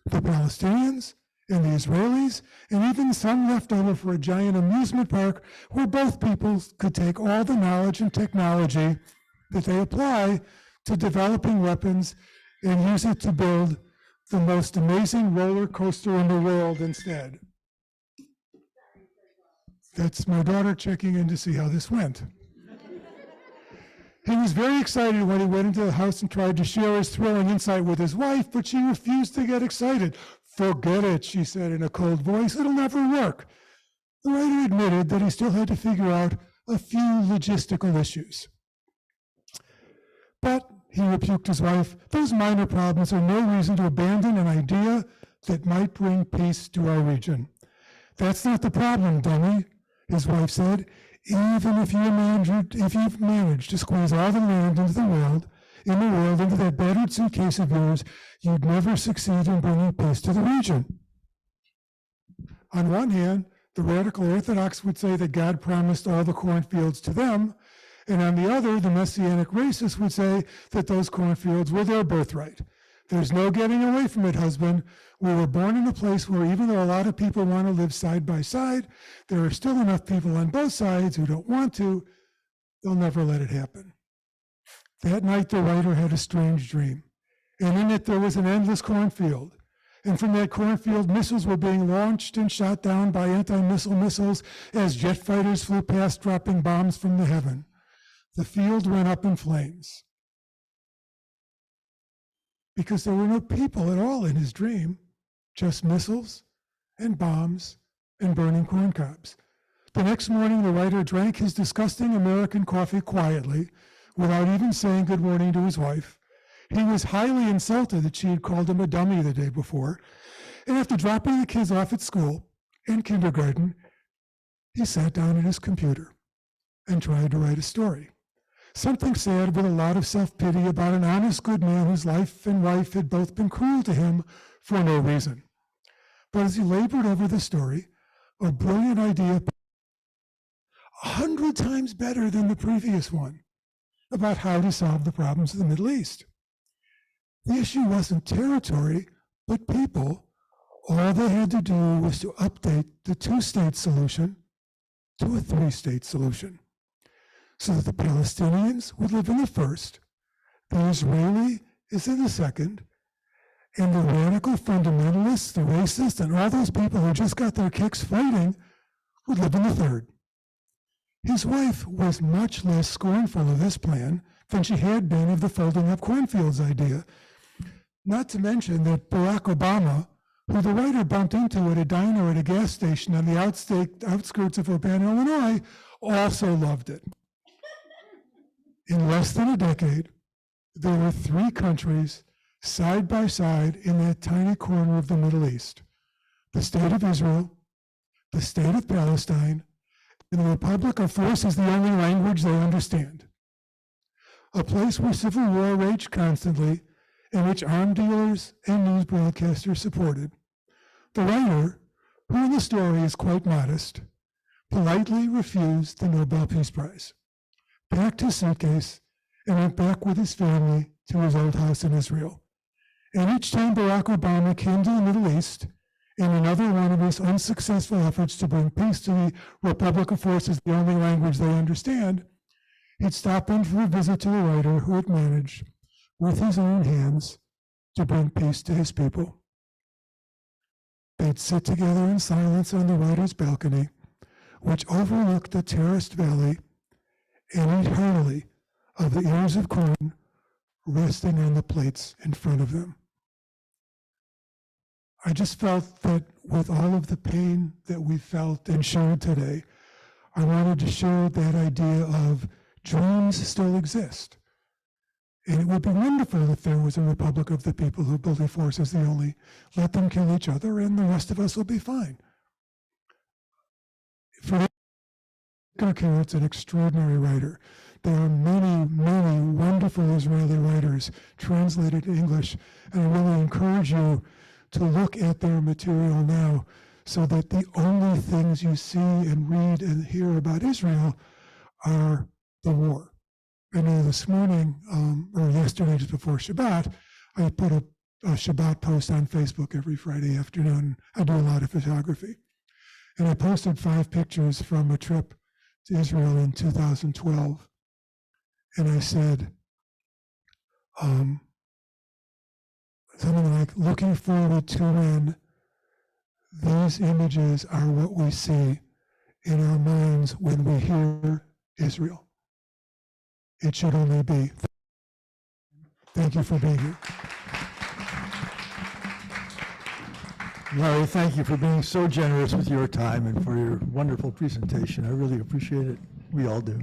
S2: the Palestinians and the Israelis, and even some left over for a giant amusement park where both peoples could take all the knowledge and technology that they apply to developing weapons and use it to build the most amazing roller coaster in the world instead. That's my daughter checking in to see how this went. He was very excited when he went into the house and tried to share his thrilling insight with his wife, but she refused to get excited. "Forget it," she said in a cold voice. "It'll never work." The writer admitted that he still had to figure out a few logistical issues. But, he rebuked his wife, "those minor problems are no reason to abandon an idea that might bring peace to our region." "That's not the problem, dummy," his wife said. "Even if you've managed to squeeze all the land into the world, into that battered suitcase of yours, you'd never succeed in bringing peace to the region." On one hand, the radical Orthodox would say that God promised all the cornfields to them, and on the other, the Messianic racists would say that those cornfields were their birthright. "There's no getting away from it, husband. We were born in a place where even though a lot of people want to live side by side, there are still enough people on both sides who don't want to. They'll never let it happen." That night, the writer had a strange dream, and in it there was an endless cornfield. And from that cornfield, missiles were being launched and shot down by anti-missile missiles as jet fighters flew past, dropping bombs from the heaven. The field went up in flames, because there were no people at all in his dream, just missiles and bombs and burning corn cobs. The next morning, the writer drank his disgusting American coffee quietly, without even saying good morning to his wife. He was highly insulted that she had called him a dummy the day before, and after dropping the kids off at school and kindergarten, he sat down at his computer and tried to write a story. Something sad with a lot of self-pity about an honest, good man whose life and wife had both been cruel to him for no reason. But as he labored over the story, a brilliant idea, 100 times better than the previous one, about how to solve the problems of the Middle East. The issue wasn't territory, but people. All they had to do was to update the two-state solution to a three-state solution, so that the Palestinians would live in the first, the Israeli is in the second, and the radical fundamentalists, the racists, and all those people who just got their kicks fighting would live in the third. His wife was much less scornful of this plan than she had been of the folding up cornfields idea. Not to mention that Barack Obama, who the writer bumped into at a diner at a gas station on the outskirts of Urbana, Illinois, also loved it. In less than a decade, there were 3 countries side by side in that tiny corner of the Middle East: the state of Israel, the state of Palestine, and the Republic of Force is the only language they understand. A place where civil war raged constantly, and which arms dealers and news broadcasters supported. The writer, who in the story is quite modest, politely refused the Nobel Peace Prize, packed his suitcase, and went back with his family to his old house in Israel. And each time Barack Obama came to the Middle East, in another one of his unsuccessful efforts to bring peace to the Republic of Forces, the only language they understand, he'd stop in for a visit to a writer who had managed, with his own hands, to bring peace to his people. They'd sit together in silence on the writer's balcony, which overlooked the terraced valley, and eat heartily of the ears of corn resting on the plates in front of them. I just felt that with all of the pain that we felt and shared today, I wanted to share that idea of dreams still exist. And it would be wonderful if there was a republic of the people who believe force is the only. Let them kill each other and the rest of us will be fine. For It's an extraordinary writer. There are many, many wonderful Israeli writers translated to English, and I really encourage you to look at their material now so that the only things you see and read and hear about Israel are the war. I know this morning, or yesterday, just before Shabbat, I put a Shabbat post on Facebook every Friday afternoon. I do a lot of photography. And I posted 5 pictures from a trip to Israel in 2012. And I said, something like, looking forward to when these images are what we see in our minds when we hear Israel. It should only be. Thank you for being here.
S1: Larry, thank you for being so generous with your time and for your wonderful presentation. I really appreciate it. We all do.